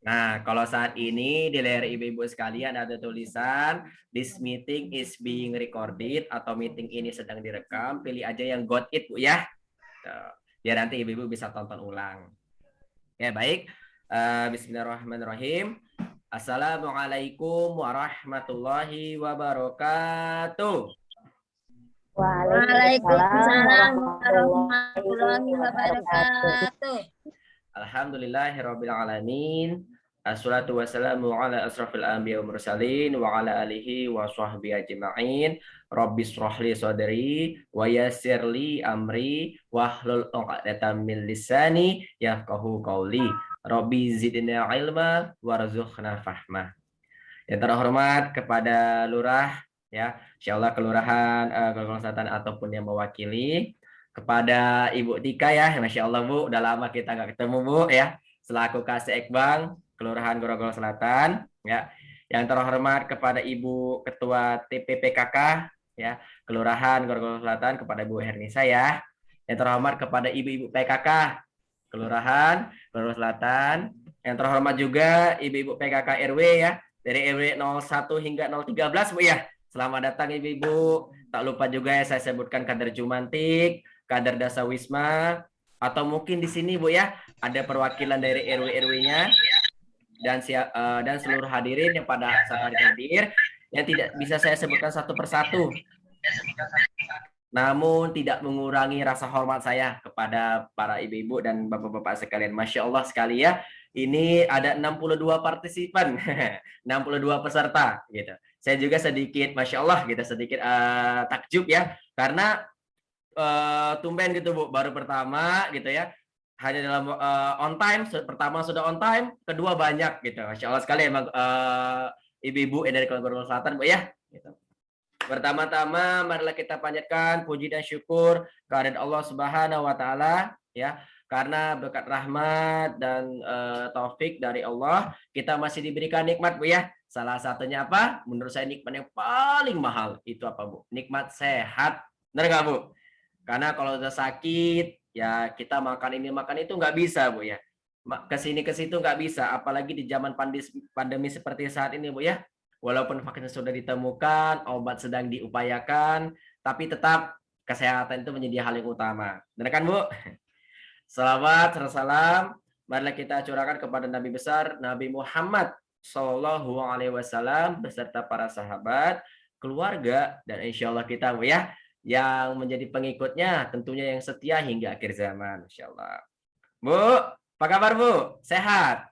Nah, kalau saat ini di layar ibu-ibu sekalian ada tulisan this meeting is being recorded atau meeting ini sedang direkam. Pilih aja yang got it, Bu ya. Tuh. Biar nanti ibu-ibu bisa tonton ulang. Ya, baik. Bismillahirrahmanirrahim. Assalamualaikum warahmatullahi wabarakatuh. Waalaikumsalam Waalaikumsalam warahmatullahi warahmatullahi wabarakatuh. wabarakatuh. Alhamdulillahirrabbilalamin. Assalatu wassalamu ala asrafil anbiya wa mursalin wa ala alihi wa sahbihi ajma'in. Rabbis shrahli sadri wa yassirli amri wahlul 'uqdatam min lisani yafqahu qawli. Rabbi zidna ilma warzuqna fahma. Yang terhormat kepada lurah ya, insyaallah kelurahan Grogol Selatan ataupun yang mewakili, kepada Ibu Tika ya, Masya Allah Bu, udah lama kita nggak ketemu Bu ya, selaku Kasih Ekbang Kelurahan Grogol Selatan ya. Yang terhormat kepada Ibu Ketua TPPKK ya, Kelurahan Grogol Selatan, kepada Bu Hernisa ya. Yang terhormat kepada Ibu-ibu PKK Kelurahan Grogol Selatan. Yang terhormat juga Ibu-ibu PKK RW ya, dari RW 01 hingga 013 Bu ya. Selamat datang Ibu-ibu. Tak lupa juga ya saya sebutkan kader Jumantik, kader Dasa Wisma, atau mungkin di sini Bu ya ada perwakilan dari RW-RW-nya dan seluruh hadirin yang pada saat hari hadir yang tidak bisa saya sebutkan satu persatu. Namun tidak mengurangi rasa hormat saya kepada para ibu-ibu dan bapak-bapak sekalian. Masya Allah sekali ya. Ini ada 62 partisipan, 62 peserta gitu. Saya juga sedikit, Masya Allah gitu, sedikit takjub ya. Karena tumben gitu Bu, baru pertama gitu ya. Hanya dalam on time, pertama sudah on time, kedua banyak gitu. Masya Allah sekali emang ibu-ibu dari Kalimantan Selatan Bu ya. Gitu. Pertama-tama marilah kita panjatkan puji dan syukur kehadirat Allah Subhanahu wa taala ya. Karena berkat rahmat dan taufik dari Allah, kita masih diberikan nikmat Bu ya. Salah satunya apa? Menurut saya nikmat yang paling mahal itu apa Bu? Nikmat sehat. Benar nggak Bu? Karena kalau udah sakit, ya kita makan ini makan itu nggak bisa Bu ya. Kesini ke situ nggak bisa, apalagi di zaman pandemi seperti saat ini Bu ya. Walaupun vaksin sudah ditemukan, obat sedang diupayakan, tapi tetap kesehatan itu menjadi hal yang utama. Benar kan Bu? Salawat, salam, marilah kita curahkan kepada Nabi besar Nabi Muhammad Shallallahu Alaihi Wasallam beserta para sahabat, keluarga, dan insya Allah kita Bu ya, yang menjadi pengikutnya tentunya yang setia hingga akhir zaman. Insya Allah. Bu, apa kabar Bu? Sehat?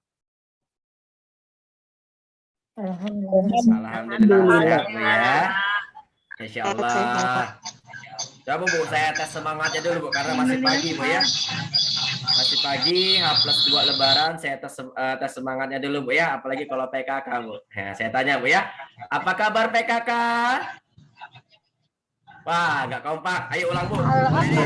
Alhamdulillah sehat Bu ya. Insya Allah. Coba Bu, saya tes semangatnya dulu Bu, karena masih pagi Bu ya. Masih pagi, H+2 Lebaran, saya tes semangatnya dulu Bu ya, apalagi kalau PKK Bu. Nah, saya tanya Bu ya, apa kabar PKK? Wah, nggak kompak. Ayo ulang Bu. Masya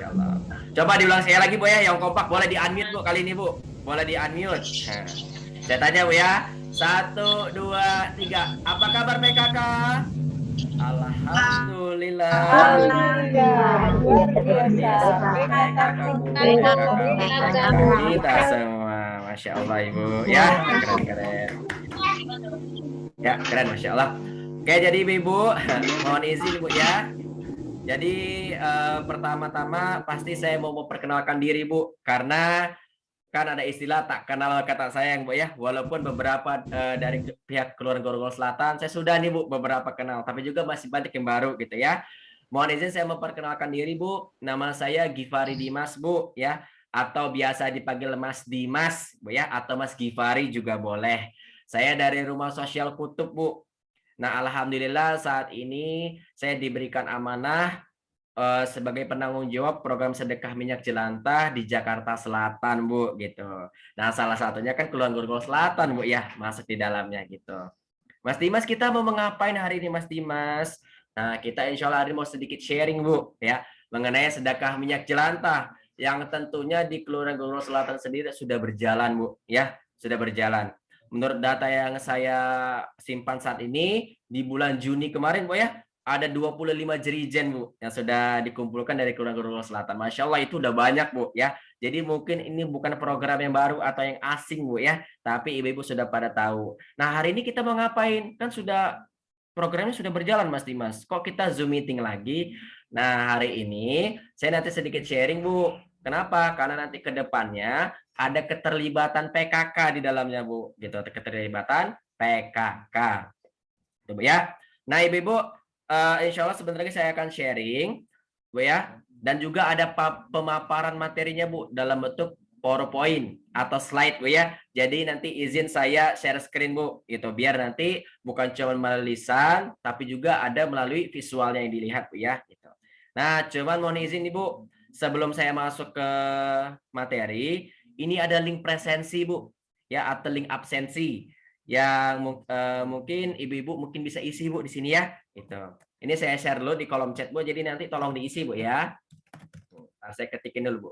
Allah. Coba diulang sekali lagi Bu ya, yang kompak boleh di-unmute Bu kali ini Bu. Boleh di-unmute. Nah, saya tanya Bu ya. 1, 2, 3. Apa kabar PKK? Alhamdulillah. Kita semua, Masya Allah Ibu. Ya, keren-keren. Ya, keren Masya Allah. Oke, jadi Ibu, mohon izin Bu ya. Jadi pertama-tama pasti saya mau memperkenalkan diri Bu, karena kan ada istilah tak kenal kata sayang Bu ya. Walaupun beberapa dari pihak keluarga Grogol Selatan saya sudah nih Bu beberapa kenal, tapi juga masih banyak yang baru gitu ya. Mohon izin saya memperkenalkan diri Bu. Nama saya Gifari Dimas Bu ya, atau biasa dipanggil Mas Dimas Bu ya, atau Mas Gifari juga boleh. Saya dari Rumah Sosial Kutub Bu. Nah, alhamdulillah saat ini saya diberikan amanah sebagai penanggung jawab program sedekah minyak jelantah di Jakarta Selatan Bu gitu. Nah, salah satunya kan Kelurahan Grogol Selatan Bu ya, masuk di dalamnya gitu. Mas Dimas, kita mau mengapain hari ini Mas Dimas? Nah, kita insya Allah hari ini mau sedikit sharing Bu ya mengenai sedekah minyak jelantah yang tentunya di Kelurahan Grogol Selatan sendiri sudah berjalan Bu ya, sudah berjalan. Menurut data yang saya simpan saat ini di bulan Juni kemarin Bu ya, ada 25 jerigen Bu yang sudah dikumpulkan dari Kelurahan Selatan. Masya Allah itu udah banyak Bu ya. Jadi mungkin ini bukan program yang baru atau yang asing Bu ya, tapi ibu-ibu sudah pada tahu. Nah hari ini kita mau ngapain? Kan sudah programnya sudah berjalan Mas Dimas. Kok kita Zoom meeting lagi? Nah hari ini saya nanti sedikit sharing Bu. Kenapa? Karena nanti ke depannya ada keterlibatan PKK di dalamnya Bu. Gitu, keterlibatan PKK. Tuh, Bu ya. Nah ibu-ibu, insya Allah sebentar lagi saya akan sharing, Bu ya. Dan juga ada pemaparan materinya Bu dalam bentuk PowerPoint atau slide Bu ya. Jadi nanti izin saya share screen Bu, gitu. Biar nanti bukan cuma melalui lisan, tapi juga ada melalui visualnya yang dilihat Bu ya. Gitu. Nah, cuman mohon izin nih Bu, sebelum saya masuk ke materi, ini ada link presensi Bu, ya atau link absensi yang mungkin ibu-ibu mungkin bisa isi Bu di sini ya. Gitu. Ini saya share dulu di kolom chat Bu, jadi nanti tolong diisi Bu ya. Nah, saya ketikin dulu Bu.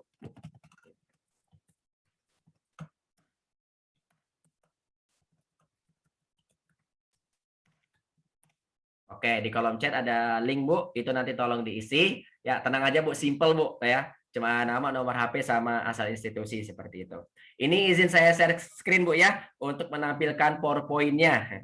Oke, di kolom chat ada link Bu, itu nanti tolong diisi. Ya, tenang aja Bu, simple Bu ya. Cuma nama, nomor HP sama asal institusi seperti itu. Ini izin saya share screen Bu ya untuk menampilkan PowerPoint-nya.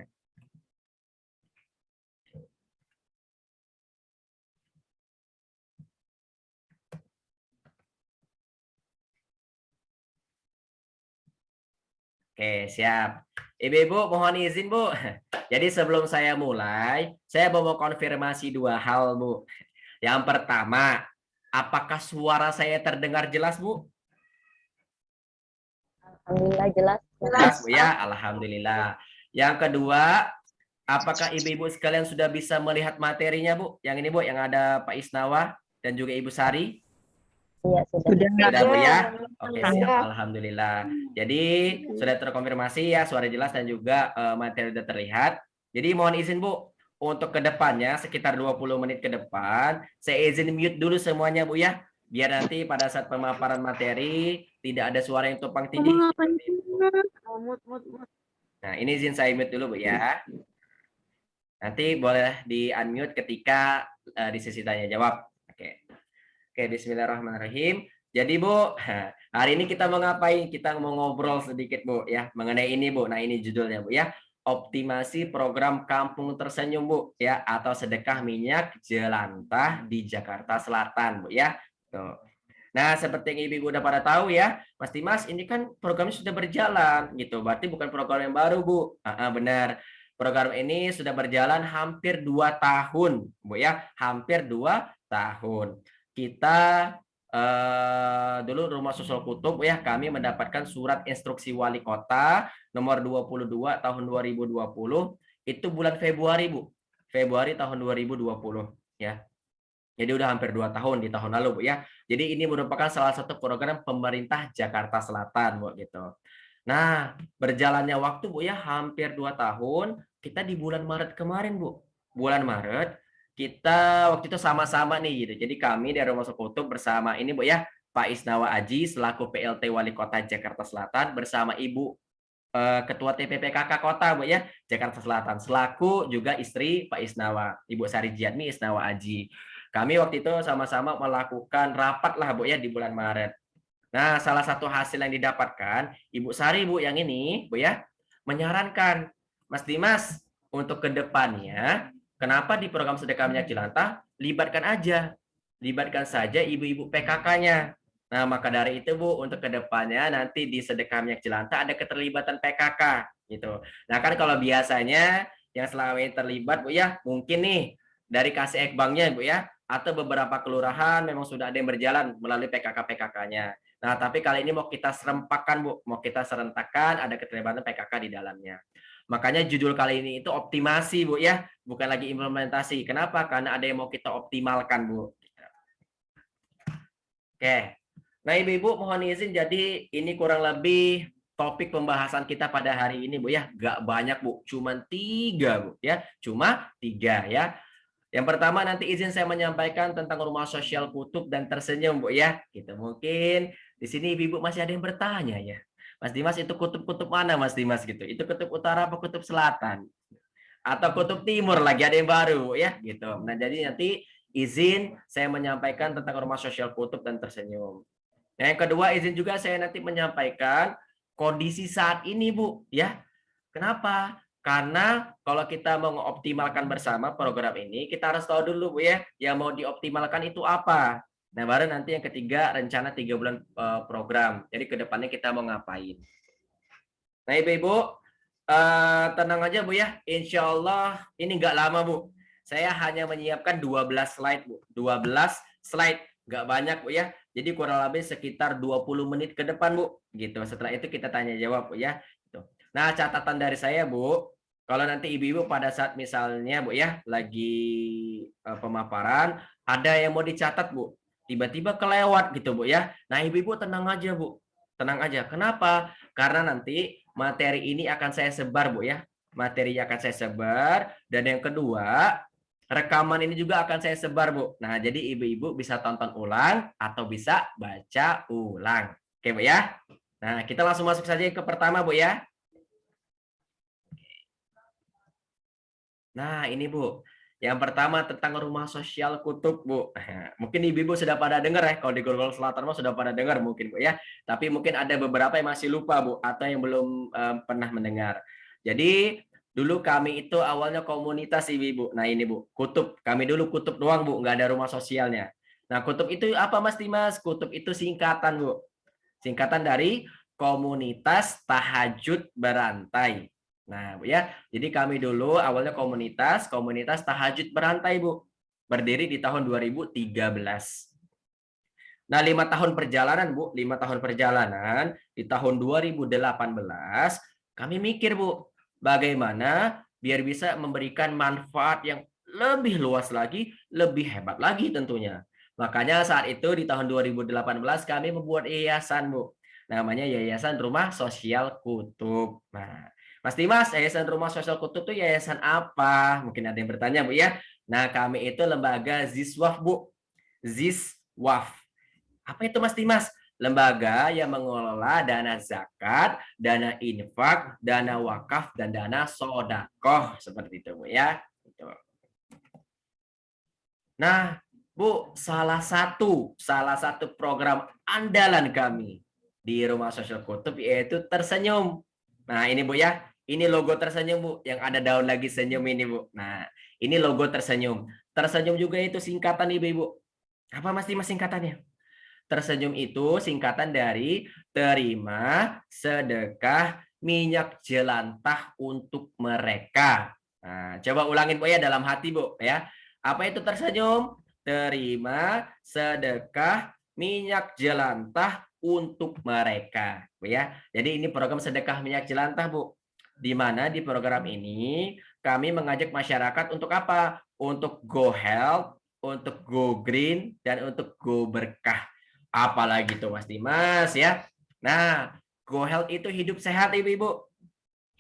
Oke, siap. Ibu-ibu mohon izin Bu. Jadi sebelum saya mulai, saya mau konfirmasi dua hal Bu. Yang pertama, apakah suara saya terdengar jelas Bu? Alhamdulillah jelas. Jelas Bu ya, alhamdulillah. Yang kedua, apakah ibu-ibu sekalian sudah bisa melihat materinya Bu? Yang ini Bu, yang ada Pak Isnawa dan juga Ibu Sari? Iya, sudah. Sudah Bu ya? Oke, siap. Alhamdulillah. Jadi sudah terkonfirmasi ya, suara jelas dan juga materi sudah terlihat. Jadi mohon izin Bu, untuk kedepannya sekitar 20 menit ke depan, saya izin mute dulu semuanya Bu ya. Biar nanti pada saat pemaparan materi tidak ada suara yang tumpang tindih. Nah, ini izin saya mute dulu Bu ya. Nanti boleh di unmute ketika di sesi tanya jawab. Oke. Oke, bismillahirrahmanirrahim. Jadi Bu, hari ini kita mau ngapain? Kita mau ngobrol sedikit Bu ya mengenai ini Bu. Nah, ini judulnya Bu ya. Optimasi program Kampung Tersenyum Bu ya atau sedekah minyak jelantah di Jakarta Selatan Bu ya. Tuh. Nah, seperti yang Ibu udah pada tahu ya, Mas Dimas, ini kan programnya sudah berjalan gitu. Berarti bukan program yang baru Bu. Benar. Program ini sudah berjalan hampir 2 tahun Bu ya, hampir 2 tahun. Kita dulu Rumah Susul Kutub ya, kami mendapatkan surat instruksi wali kota nomor 22 tahun 2020 itu bulan Februari Bu. Februari tahun 2020 ya. Jadi udah hampir 2 tahun di tahun lalu Bu ya. Jadi ini merupakan salah satu program pemerintah Jakarta Selatan Bu gitu. Nah, berjalannya waktu Bu ya hampir 2 tahun, kita di bulan Maret kemarin Bu. Bulan Maret kita waktu itu sama-sama nih gitu. Jadi kami dari Rumah Sekutu bersama ini Bu ya, Pak Isnawa Aji selaku PLT Wali Kota Jakarta Selatan bersama Ibu Ketua TPPKK Kota Bu ya, Jakarta Selatan selaku juga istri Pak Isnawa, Ibu Sari Jiatmi Isnawa Aji. Kami waktu itu sama-sama melakukan rapat lah Bu ya di bulan Maret. Nah, salah satu hasil yang didapatkan, Ibu Sari Bu yang ini Bu ya, menyarankan Mas Dimas untuk kedepannya, kenapa di program sedekah minyak jelantah libatkan aja, libatkan saja ibu-ibu PKK-nya. Nah, maka dari itu Bu, untuk kedepannya nanti di sedekah minyak jelantah ada keterlibatan PKK gitu. Nah, kan kalau biasanya yang selama ini terlibat Bu ya, mungkin nih dari kasih ekbangnya Bu ya, atau beberapa kelurahan memang sudah ada yang berjalan melalui PKK-PKK-nya. Nah, tapi kali ini mau kita serempakkan Bu, mau kita serentakkan ada keterlibatan PKK di dalamnya. Makanya judul kali ini itu optimasi Bu ya, bukan lagi implementasi. Kenapa? Karena ada yang mau kita optimalkan Bu. Oke. Nah, Ibu-ibu mohon izin jadi ini kurang lebih topik pembahasan kita pada hari ini Bu ya. Gak banyak Bu, cuma 3 Bu ya. Cuma 3 ya. Yang pertama nanti izin saya menyampaikan tentang Rumah Sosial Kutub dan Tersenyum Bu ya. Gitu. Mungkin di sini Ibu masih ada yang bertanya ya. Mas Dimas itu kutub-kutub mana Mas Dimas gitu? Itu kutub utara apa kutub selatan? atau kutub timur lagi ada yang baru ya gitu. Nah, jadi nanti izin saya menyampaikan tentang rumah sosial kutub dan tersenyum. Nah, yang kedua izin juga saya nanti menyampaikan kondisi saat ini, Bu, ya. Kenapa? Karena kalau kita mau mengoptimalkan bersama program ini, kita harus tahu dulu, Bu, ya, yang mau dioptimalkan itu apa. Nah, baru nanti yang ketiga rencana 3 bulan program. Jadi ke depannya kita mau ngapain. Nah, Ibu-ibu, tenang aja, Bu, ya. Insya Allah ini nggak lama, Bu. Saya hanya menyiapkan 12 slide, Bu. 12 slide, nggak banyak, Bu, ya. Jadi kurang lebih sekitar 20 menit ke depan, Bu. Gitu. Setelah itu kita tanya jawab, Bu, ya. Gitu. Nah, catatan dari saya, Bu, kalau nanti ibu-ibu pada saat misalnya, Bu, ya, lagi pemaparan, ada yang mau dicatat, Bu. Tiba-tiba kelewat gitu, Bu, ya. Nah, ibu-ibu tenang aja, Bu. Tenang aja. Kenapa? Karena nanti materi ini akan saya sebar, Bu, ya. Materinya akan saya sebar. Dan yang kedua, rekaman ini juga akan saya sebar, Bu. Nah, jadi ibu-ibu bisa tonton ulang atau bisa baca ulang. Oke, Bu, ya. Nah, kita langsung masuk saja ke pertama, Bu, ya. Nah, ini, Bu. Yang pertama tentang rumah sosial kutub, Bu. Mungkin ibu-ibu sudah pada dengar ya, kalau di Grogol Selatan mah sudah pada dengar mungkin, Bu, ya. Tapi mungkin ada beberapa yang masih lupa, Bu, atau yang belum pernah mendengar. Jadi, dulu kami itu awalnya komunitas ibu-ibu. Nah, ini, Bu, kutub. Kami dulu kutub doang, Bu, nggak ada rumah sosialnya. Nah, kutub itu apa, Mas Dimas? Kutub itu singkatan, Bu. Singkatan dari Komunitas Tahajud Berantai. Nah, Bu, ya. Jadi kami dulu awalnya komunitas tahajud berantai, Bu. Berdiri di tahun 2013. Nah, 5 tahun perjalanan, Bu, 5 tahun perjalanan di tahun 2018 kami mikir, Bu, bagaimana biar bisa memberikan manfaat yang lebih luas lagi, lebih hebat lagi tentunya. Makanya saat itu di tahun 2018 kami membuat yayasan, Bu. Namanya Yayasan Rumah Sosial Kutub. Nah, Mas Dimas, Yayasan Rumah Sosial Kutub itu yayasan apa? Mungkin ada yang bertanya, Bu, ya. Nah, kami itu lembaga Ziswaf, Bu. Ziswaf. Apa itu, Mas Dimas? Lembaga yang mengelola dana zakat, dana infak, dana wakaf, dan dana sodakoh. Seperti itu, Bu, ya. Nah, Bu, salah satu program andalan kami di Rumah Sosial Kutub yaitu Tersenyum. Nah, ini, Bu, ya. Ini logo Tersenyum, Bu, yang ada daun lagi senyum ini, Bu. Nah, ini logo Tersenyum. Tersenyum juga itu singkatan, Ibu-ibu. Apa, Mas Dimas, singkatannya? Tersenyum itu singkatan dari terima sedekah minyak jelantah untuk mereka. Nah, coba ulangin, Bu, ya, dalam hati, Bu, ya. Apa itu tersenyum? Terima sedekah minyak jelantah untuk mereka, Bu, ya. Jadi ini program sedekah minyak jelantah, Bu. Di mana di program ini kami mengajak masyarakat untuk apa? Untuk go health, untuk go green, dan untuk go berkah. Apalagi tuh, Mas Dimas, ya. Nah, go health itu hidup sehat, Ibu-ibu.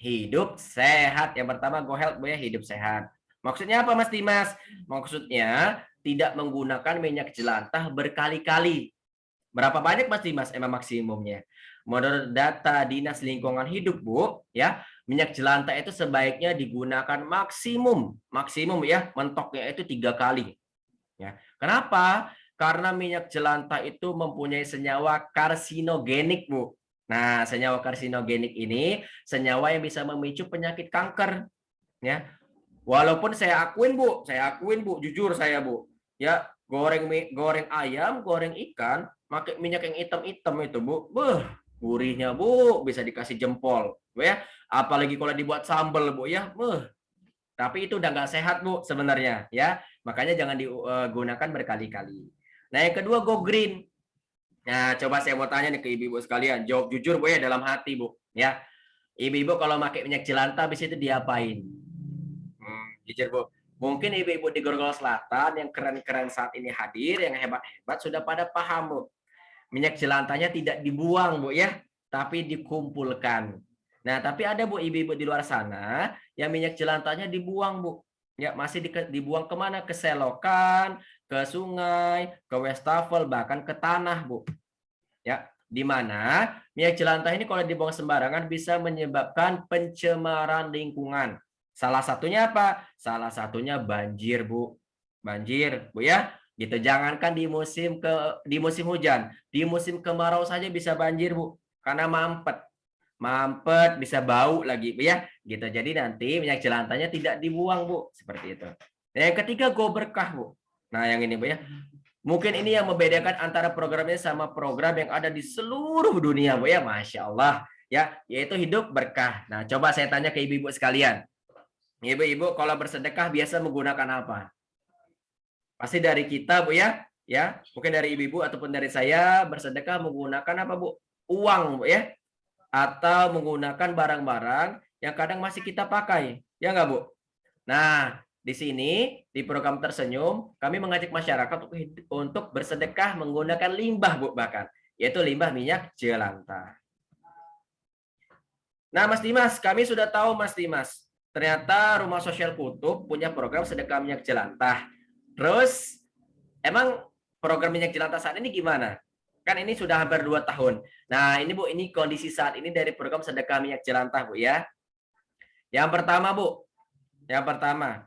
Hidup sehat. Yang pertama go health, Bu, ya, hidup sehat. Maksudnya apa, Mas Dimas? Maksudnya tidak menggunakan minyak jelantah berkali-kali. Berapa banyak, Mas Dimas, emang maksimumnya? Menurut data Dinas Lingkungan Hidup, Bu, ya, minyak jelantah itu sebaiknya digunakan maksimum ya, mentoknya itu 3 kali. Ya. Kenapa? Karena minyak jelantah itu mempunyai senyawa karsinogenik, Bu. Nah, senyawa karsinogenik ini senyawa yang bisa memicu penyakit kanker, ya. Walaupun saya akuin, Bu, jujur saya, Bu. Ya, goreng ayam, goreng ikan, pakai minyak yang hitam-hitam itu, Bu. Gurihnya, Bu, bisa dikasih jempol, Bu, ya. Apalagi kalau dibuat sambal, Bu, ya. Tapi itu udah nggak sehat, Bu, sebenarnya, ya. Makanya jangan digunakan berkali-kali. Nah, yang kedua, go green. Nah, coba saya mau tanya nih ke ibu-ibu sekalian. Jawab jujur, Bu, ya, dalam hati, Bu. Ya. Ibu-ibu kalau pakai minyak jelantah habis itu diapain? Jujur, Bu. Mungkin ibu-ibu di Grogol Selatan yang keren-keren saat ini hadir, yang hebat-hebat sudah pada paham, Bu. Minyak jelantahnya tidak dibuang, Bu, ya, tapi dikumpulkan. Nah, tapi ada, Bu, ibu-ibu di luar sana yang minyak jelantahnya dibuang, Bu. Ya, masih dibuang kemana? Ke selokan, ke sungai, ke wastafel, bahkan ke tanah, Bu. Ya, di mana minyak jelantah ini kalau dibuang sembarangan bisa menyebabkan pencemaran lingkungan. Salah satunya apa? Salah satunya banjir, Bu. Banjir, Bu ya. Gitu. Jangankan di musim hujan, di musim kemarau saja bisa banjir, Bu. Karena mampet. Mampet, bisa bau lagi, Bu ya. Gitu. Jadi nanti minyak jelantahnya tidak dibuang, Bu. Seperti itu. Nah, yang ketiga go berkah, Bu. Nah, yang ini, Bu ya. Mungkin ini yang membedakan antara programnya sama program yang ada di seluruh dunia, Bu ya. Masya Allah. Ya, yaitu hidup berkah. Nah, coba saya tanya ke ibu-ibu sekalian. Ibu-ibu kalau bersedekah biasa menggunakan apa? Pasti dari kita, Bu ya. Ya, mungkin dari ibu-ibu ataupun dari saya bersedekah menggunakan apa, Bu? Uang, Bu ya. Atau menggunakan barang-barang yang kadang masih kita pakai. Ya nggak, Bu? Nah, di sini di program Tersenyum kami mengajak masyarakat untuk bersedekah menggunakan limbah, Bu, bahkan yaitu limbah minyak jelantah. Nah, Mas Dimas, kami sudah tahu Mas Dimas. Ternyata Rumah Sosial Kutub punya program sedekah minyak jelantah. Terus, emang program minyak jelantah saat ini gimana? Kan ini sudah hampir 2 tahun. Nah, ini Bu, ini kondisi saat ini dari program sedekah minyak jelantah, Bu ya. Yang pertama, Bu. Yang pertama,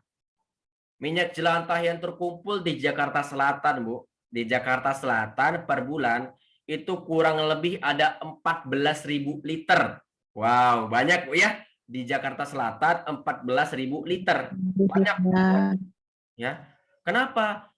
minyak jelantah yang terkumpul di Jakarta Selatan, Bu. Di Jakarta Selatan per bulan itu kurang lebih ada 14.000 liter. Wow, banyak, Bu ya. Di Jakarta Selatan 14.000 liter. Banyak, ya. Kenapa?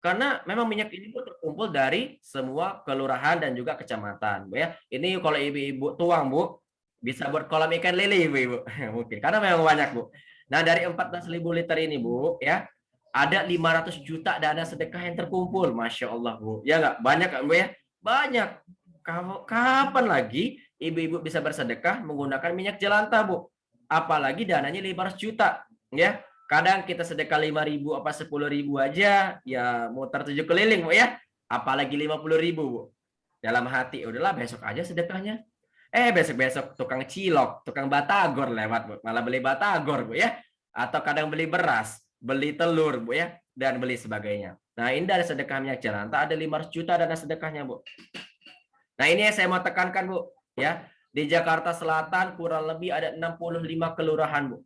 Karena memang minyak ini terkumpul dari semua kelurahan dan juga kecamatan, Bu ya. Ini kalau ibu-ibu tuang, Bu, bisa buat kolam ikan lele, ibu-ibu. Mungkin karena memang banyak, Bu. Nah, dari 14.000 liter ini, Bu, ya, ada 500 juta dana sedekah yang terkumpul. Masya Allah, Bu. Ya nggak? Banyak, Bu ya? Banyak. Kapan lagi ibu-ibu bisa bersedekah menggunakan minyak jelantah, Bu? Apalagi dananya 500 juta, ya. Kadang kita sedekah 5.000 apa 10.000 aja, ya muter 7 keliling, Bu ya. Apalagi 50.000, Bu. Dalam hati, udahlah besok aja sedekahnya. Besok-besok tukang cilok, tukang batagor lewat, Bu. Malah beli batagor, Bu ya. Atau kadang beli beras, beli telur, Bu ya, dan beli sebagainya. Nah, ini dari sedekah minyak jelantah ada 500 juta dana sedekahnya, Bu. Nah, ini yang saya mau tekankan, Bu, ya. Di Jakarta Selatan kurang lebih ada 65 kelurahan, Bu.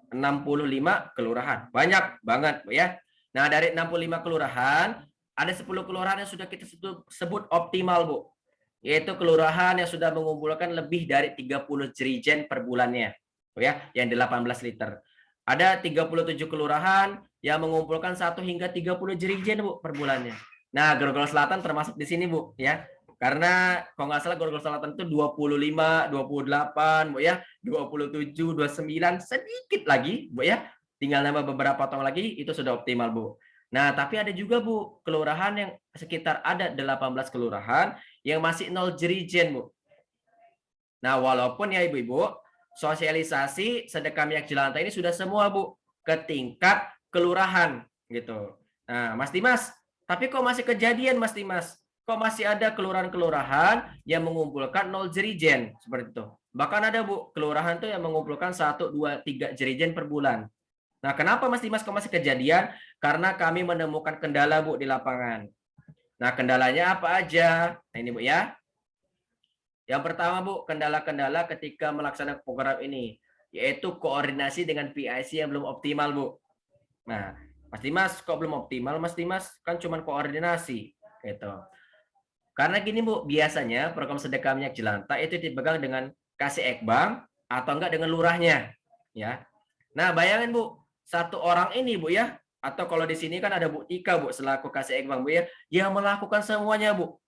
65 kelurahan. Banyak banget, Bu ya. Nah, dari 65 kelurahan, ada 10 kelurahan yang sudah kita sebut optimal, Bu. Yaitu kelurahan yang sudah mengumpulkan lebih dari 30 jerigen per bulannya. Bu ya, yang 18 liter. Ada 37 kelurahan yang mengumpulkan 1 hingga 30 jerigen, Bu, per bulannya. Nah, Grogol Selatan termasuk di sini, Bu, ya. Karena kalau nggak salah Grogol Selatan itu 25, 28, Bu ya. 27, 29, sedikit lagi, Bu ya. Tinggal nambah beberapa tahun lagi itu sudah optimal, Bu. Nah, tapi ada juga, Bu, kelurahan yang sekitar ada 18 kelurahan yang masih 0 jerigen, Bu. Nah, walaupun ya Ibu-ibu, sosialisasi sedekah minyak jelantah ini sudah semua, Bu, ke tingkat kelurahan gitu. Nah, Mas Dimas, tapi kok masih kejadian, Mas Dimas? Kok masih ada kelurahan-kelurahan yang mengumpulkan 0 jerigen seperti itu? Bahkan ada, Bu, kelurahan tuh yang mengumpulkan 1, 2, 3 jerigen per bulan. Nah, kenapa Mas Dimas kok masih kejadian? Karena kami menemukan kendala, Bu, di lapangan. Nah, kendalanya apa aja? Nah, ini, Bu ya. Yang pertama, Bu, kendala-kendala ketika melaksanakan program ini, yaitu koordinasi dengan PIC yang belum optimal, Bu. Nah, Mas Dimas, kok belum optimal, Mas Dimas? Kan cuma koordinasi, gitu. Karena gini, Bu, biasanya program sedekah minyak jelantah itu dipegang dengan kasih ekbang atau enggak dengan lurahnya, ya. Nah, bayangin, Bu, satu orang ini, Bu ya, atau kalau di sini kan ada Bu Tika, Bu, selaku kasih ekbang, Bu ya, yang melakukan semuanya, Bu.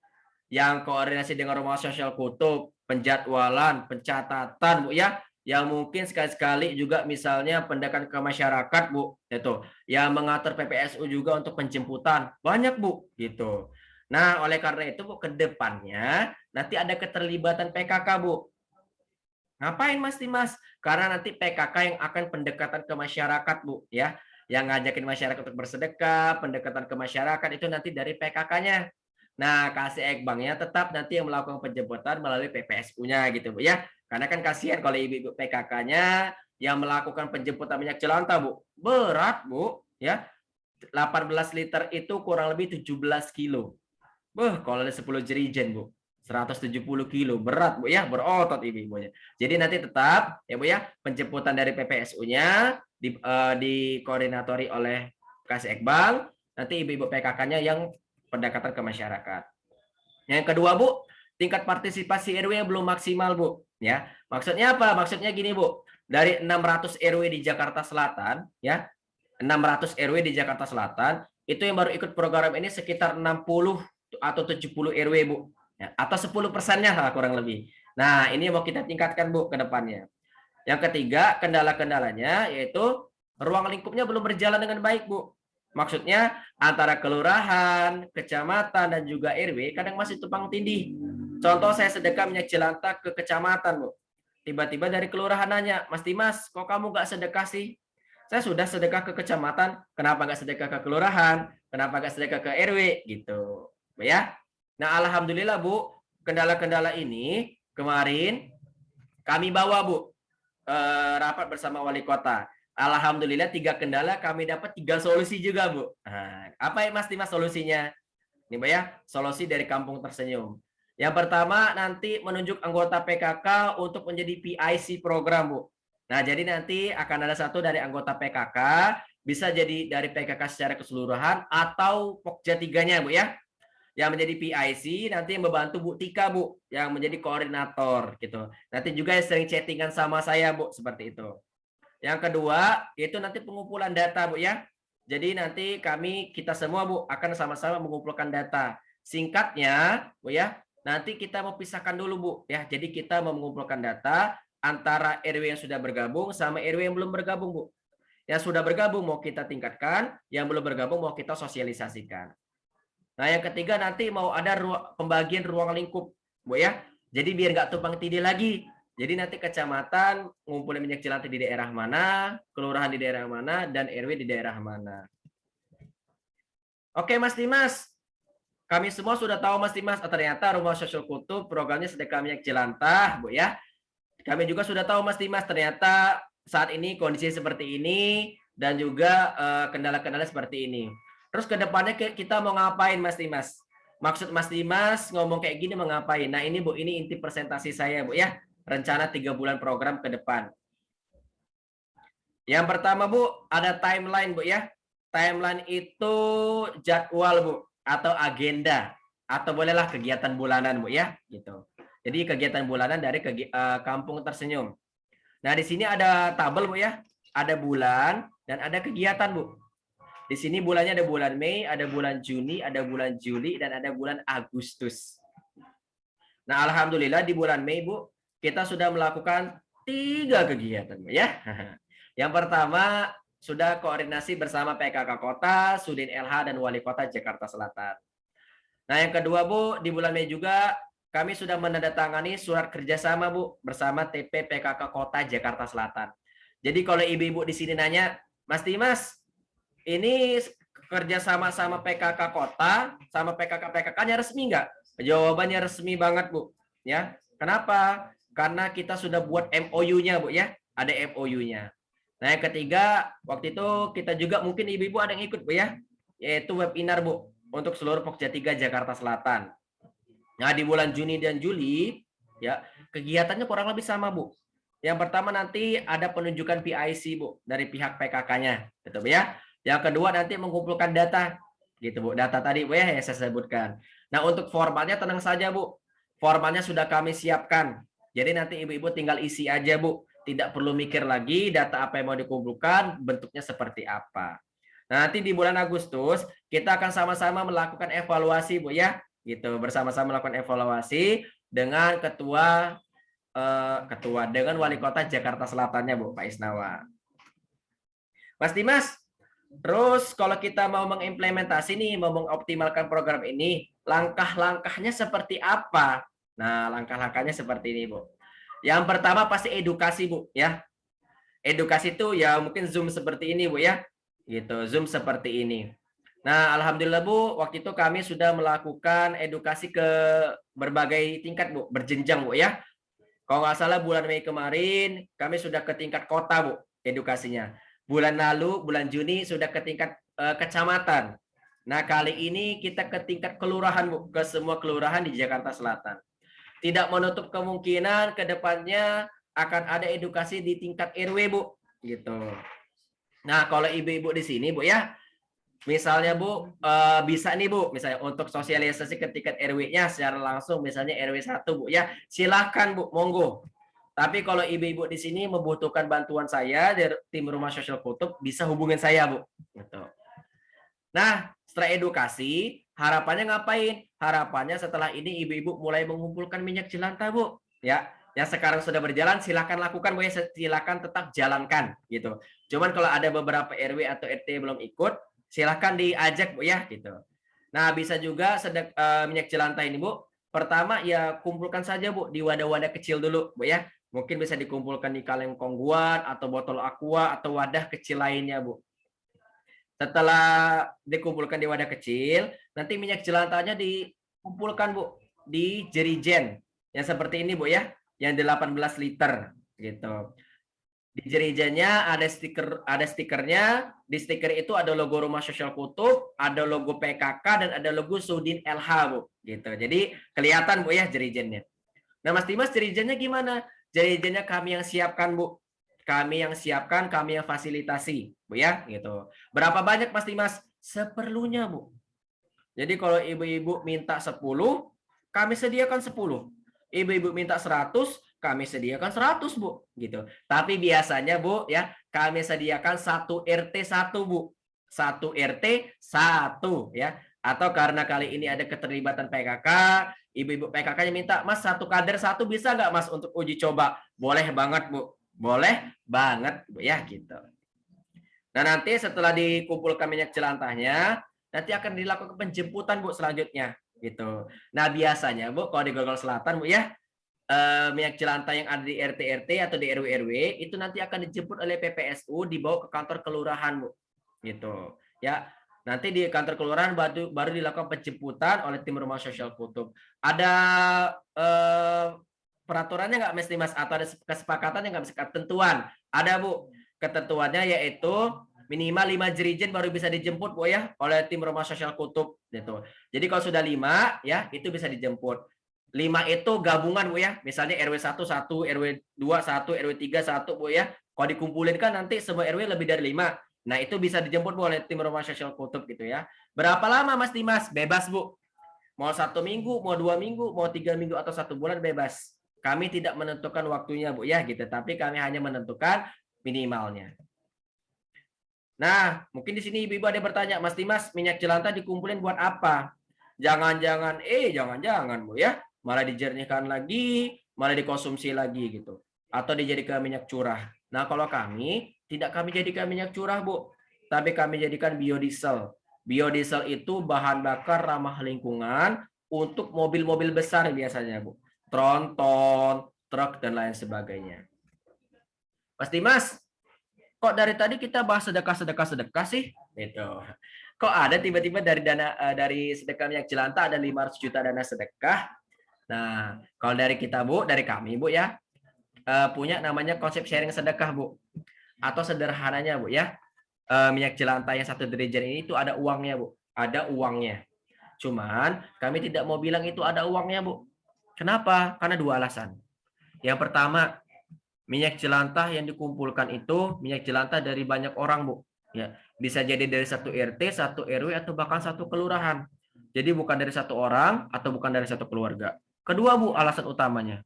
Yang koordinasi dengan Rumah Sosial Kutub, penjadwalan, pencatatan, Bu ya, yang mungkin sekali-sekali juga misalnya pendekatan ke masyarakat, Bu, itu, yang mengatur PPSU juga untuk penjemputan, banyak, Bu, gitu. Nah, oleh karena itu, Bu, ke depannya nanti ada keterlibatan PKK, Bu. Ngapain, Mas Dimas? Karena nanti PKK yang akan pendekatan ke masyarakat, Bu, ya. Yang ngajakin masyarakat untuk bersedekah, pendekatan ke masyarakat itu nanti dari PKK-nya. Nah, kasih ekbangnya tetap nanti yang melakukan penjemputan melalui PPSU-nya gitu, Bu ya. Karena kan kasihan kalau ibu-ibu PKK-nya yang melakukan penjemputan minyak jelantah, Bu. Berat, Bu, ya. 18 liter itu kurang lebih 17 kilo. Kalau ada 10 jerigen, Bu. 170 kilo, berat Bu ya, berotot ibu-ibunya. Jadi nanti tetap ya Bu ya, penjemputan dari PPSU-nya dikoordinatori oleh Kasih Iqbal, nanti ibu-ibu PKK-nya yang pendekatan ke masyarakat. Yang kedua Bu, tingkat partisipasi RW yang belum maksimal Bu, ya. Maksudnya apa? Maksudnya gini Bu, dari 600 RW di Jakarta Selatan, ya, 600 RW di Jakarta Selatan, itu yang baru ikut program ini sekitar 60 atau 70 RW Bu, ya, atau 10%-nya lah kurang lebih. Nah, ini mau kita tingkatkan Bu ke depannya. Yang ketiga, kendala-kendalanya yaitu ruang lingkupnya belum berjalan dengan baik Bu. Maksudnya antara kelurahan, kecamatan, dan juga RW kadang masih tumpang tindih. Contoh saya sedekah minyak jelantah ke kecamatan Bu. Tiba-tiba dari kelurahan nanya, Mas Dimas, kok kamu nggak sedekah sih? Saya sudah sedekah ke kecamatan, kenapa nggak sedekah ke kelurahan? Kenapa nggak sedekah ke RW? Gitu. Ya. Nah, alhamdulillah Bu, kendala-kendala ini kemarin kami bawa Bu rapat bersama wali kota. Alhamdulillah 3 kendala kami dapat 3 solusi juga Bu. Nah, apa ya Mas Dimas solusinya? Ini Bu ya, solusi dari Kampung Tersenyum. Yang pertama nanti menunjuk anggota PKK untuk menjadi PIC program Bu. Nah jadi nanti akan ada satu dari anggota PKK, bisa jadi dari PKK secara keseluruhan atau Pokja 3-nya Bu ya. Yang menjadi PIC nanti yang membantu Bu Tika Bu, yang menjadi koordinator gitu. Nanti juga yang sering chattingan sama saya Bu, seperti itu. Yang kedua itu nanti pengumpulan data Bu ya. Jadi nanti kita semua Bu akan sama-sama mengumpulkan data. Singkatnya Bu ya, nanti kita mau pisahkan dulu Bu ya. Jadi kita mau mengumpulkan data antara RW yang sudah bergabung sama RW yang belum bergabung Bu. Yang sudah bergabung mau kita tingkatkan, yang belum bergabung mau kita sosialisasikan. Nah, yang ketiga nanti mau ada pembagian ruang lingkup, Bu ya. Jadi biar nggak tumpang tindih lagi. Jadi nanti kecamatan ngumpulin minyak jelantah di daerah mana, kelurahan di daerah mana, dan RW di daerah mana. Oke Mas Dimas, kami semua sudah tahu Mas Dimas, ternyata Rumah Sosial Kutub programnya sedekah minyak jelantah, Bu ya. Kami juga sudah tahu Mas Dimas, ternyata saat ini kondisi seperti ini dan juga kendala-kendala seperti ini. Terus ke depannya kita mau ngapain Mas Dimas? Maksud Mas Dimas ngomong kayak gini mau ngapain? Nah ini Bu, ini inti presentasi saya Bu ya. Rencana 3 bulan program ke depan. Yang pertama Bu, ada timeline Bu ya. Timeline itu jadwal Bu atau agenda atau bolehlah kegiatan bulanan Bu ya, gitu. Jadi kegiatan bulanan dari Kampung Tersenyum. Nah, di sini ada tabel Bu ya. Ada bulan dan ada kegiatan Bu. Di sini bulannya ada bulan Mei, ada bulan Juni, ada bulan Juli, dan ada bulan Agustus. Nah, alhamdulillah di bulan Mei, Bu, kita sudah melakukan 3 kegiatan, Bu, ya. Yang pertama, sudah koordinasi bersama PKK Kota, Sudin LH, dan Wali Kota Jakarta Selatan. Nah, yang kedua, Bu, di bulan Mei juga kami sudah menandatangani surat kerjasama, Bu, bersama TP PKK Kota Jakarta Selatan. Jadi kalau ibu-ibu di sini nanya, Mas Dimas, ini kerja sama PKK kota sama PKK-PKK-nya resmi nggak? Jawabannya resmi banget Bu. Ya, kenapa? Karena kita sudah buat MOU-nya Bu ya, ada MOU-nya. Nah yang ketiga, waktu itu kita juga mungkin ibu-ibu ada yang ikut Bu ya, yaitu webinar Bu untuk seluruh Pokja 3 Jakarta Selatan. Nah di bulan Juni dan Juli ya kegiatannya kurang lebih sama Bu. Yang pertama nanti ada penunjukan PIC Bu dari pihak PKK-nya, betul ya? Yang kedua nanti mengumpulkan data, gitu Bu. Data tadi Bu ya yang saya sebutkan. Nah untuk formatnya tenang saja Bu. Formatnya sudah kami siapkan. Jadi nanti ibu-ibu tinggal isi aja Bu. Tidak perlu mikir lagi data apa yang mau dikumpulkan, bentuknya seperti apa. Nah, nanti di bulan Agustus kita akan sama-sama melakukan evaluasi Bu ya. Gitu, bersama-sama melakukan evaluasi dengan ketua dengan Wali Kota Jakarta Selatannya Bu, Pak Isnawa. Mas Dimas, terus kalau kita mau mengimplementasi nih, mau mengoptimalkan program ini, langkah-langkahnya seperti apa? Nah, langkah-langkahnya seperti ini, Bu. Yang pertama pasti edukasi, Bu, ya. Edukasi itu ya mungkin Zoom seperti ini, Bu, ya. Gitu, Zoom seperti ini. Nah, alhamdulillah, Bu, waktu itu kami sudah melakukan edukasi ke berbagai tingkat, Bu, berjenjang, Bu, ya. Kalau nggak salah bulan Mei kemarin, kami sudah ke tingkat kota, Bu, edukasinya. Bulan lalu, bulan Juni, sudah ke tingkat kecamatan. Nah, kali ini kita ke tingkat kelurahan, Bu, ke semua kelurahan di Jakarta Selatan. Tidak menutup kemungkinan ke depannya akan ada edukasi di tingkat RW, Bu. Gitu. Nah, kalau ibu-ibu di sini, Bu ya, misalnya Bu, bisa nih Bu, misalnya untuk sosialisasi ke tingkat RW-nya secara langsung, misalnya RW 1 Bu ya, silahkan Bu, monggo. Tapi kalau ibu-ibu di sini membutuhkan bantuan saya dari tim Rumah Sosial Kutub, bisa hubungin saya Bu. Gitu. Nah, setelah edukasi, harapannya ngapain? Harapannya setelah ini ibu-ibu mulai mengumpulkan minyak jelantah Bu. Ya, yang sekarang sudah berjalan silahkan lakukan Bu ya, silahkan tetap jalankan gitu. Cuman kalau ada beberapa RW atau RT belum ikut, silahkan diajak Bu ya gitu. Nah, bisa juga minyak jelantah ini Bu. Pertama ya kumpulkan saja Bu di wadah-wadah kecil dulu Bu ya. Mungkin bisa dikumpulkan di kaleng kongguan atau botol aqua atau wadah kecil lainnya Bu. Setelah dikumpulkan di wadah kecil, nanti minyak jelantahnya dikumpulkan Bu di jerigen yang seperti ini Bu ya, yang 18 liter gitu. Di jerigennya ada stikernya, di stiker itu ada logo Rumah Sosial Kutub, ada logo PKK dan ada logo Sudin LH Bu gitu. Jadi kelihatan Bu ya jerigennya. Nah, Mas Dimas jerigennya gimana? Jerigennya kami yang siapkan Bu. Kami yang siapkan, kami yang fasilitasi, Bu ya, gitu. Berapa banyak Mas Dimas? Seperlunya, Bu. Jadi kalau ibu-ibu minta 10, kami sediakan 10. Ibu-ibu minta 100, kami sediakan 100, Bu, gitu. Tapi biasanya, Bu, ya, kami sediakan 1 RT 1, Bu. 1 RT 1, ya. Atau karena kali ini ada keterlibatan PKK, ibu-ibu PKK-nya minta, Mas, 1 kader 1 bisa nggak, Mas, untuk uji coba? Boleh banget, Bu. Boleh banget, Bu, ya, gitu. Nah, nanti setelah dikumpulkan minyak jelantahnya, nanti akan dilakukan penjemputan Bu selanjutnya gitu. Nah, biasanya Bu kalau di Grogol Selatan Bu ya, minyak jelantah yang ada di RT-RT atau di RW-RW itu nanti akan dijemput oleh PPSU dibawa ke kantor kelurahan Bu. Gitu. Ya. Nanti di kantor kelurahan baru dilakukan penjemputan oleh tim Rumah Sosial Kutub. Ada peraturannya nggak Mas Dimas atau ada kesepakatannya nggak ketentuan? Ada Bu. Ketentuannya yaitu minimal 5 jerigen baru bisa dijemput Bu ya oleh tim Rumah Sosial Kutub gitu. Jadi kalau sudah 5 ya itu bisa dijemput. 5 itu gabungan Bu ya. Misalnya RW 1 1, RW 2 1, RW 3 1 Bu ya. Kalau dikumpulin kan nanti semua RW lebih dari 5. Nah, itu bisa dijemput Bu oleh tim Rumah Sosial Kutub gitu ya. Berapa lama Mas Dimas? Bebas Bu. Mau 1 minggu, mau 2 minggu, mau 3 minggu atau 1 bulan bebas. Kami tidak menentukan waktunya Bu ya gitu, tapi kami hanya menentukan minimalnya. Nah, mungkin di sini ibu-ibu ada yang bertanya, Mas Dimas, minyak jelantah dikumpulin buat apa? Jangan-jangan, jangan-jangan Bu ya, malah dijernihkan lagi, malah dikonsumsi lagi gitu. Atau dijadikan minyak curah. Nah, kalau kami, tidak kami jadikan minyak curah Bu, tapi kami jadikan biodiesel. Biodiesel itu bahan bakar ramah lingkungan untuk mobil-mobil besar biasanya Bu. Tronton, truk, dan lain sebagainya. Mas Dimas, kok dari tadi kita bahas sedekah sih? Gitu. Kok ada tiba-tiba dari sedekah minyak jelantah ada 500 juta dana sedekah. Nah, kalau dari kita Bu, dari kami Bu ya, punya namanya konsep sharing sedekah Bu. Atau sederhananya Bu ya, minyak jelantah yang 1 dirijen ini itu ada uangnya Bu. Ada uangnya. Cuman kami tidak mau bilang itu ada uangnya Bu. Kenapa? Karena 2 alasan. Yang pertama, minyak jelantah yang dikumpulkan itu minyak jelantah dari banyak orang Bu. Ya, bisa jadi dari 1 RT, 1 RW atau bahkan 1 kelurahan. Jadi bukan dari 1 orang atau bukan dari 1 keluarga. Kedua Bu, alasan utamanya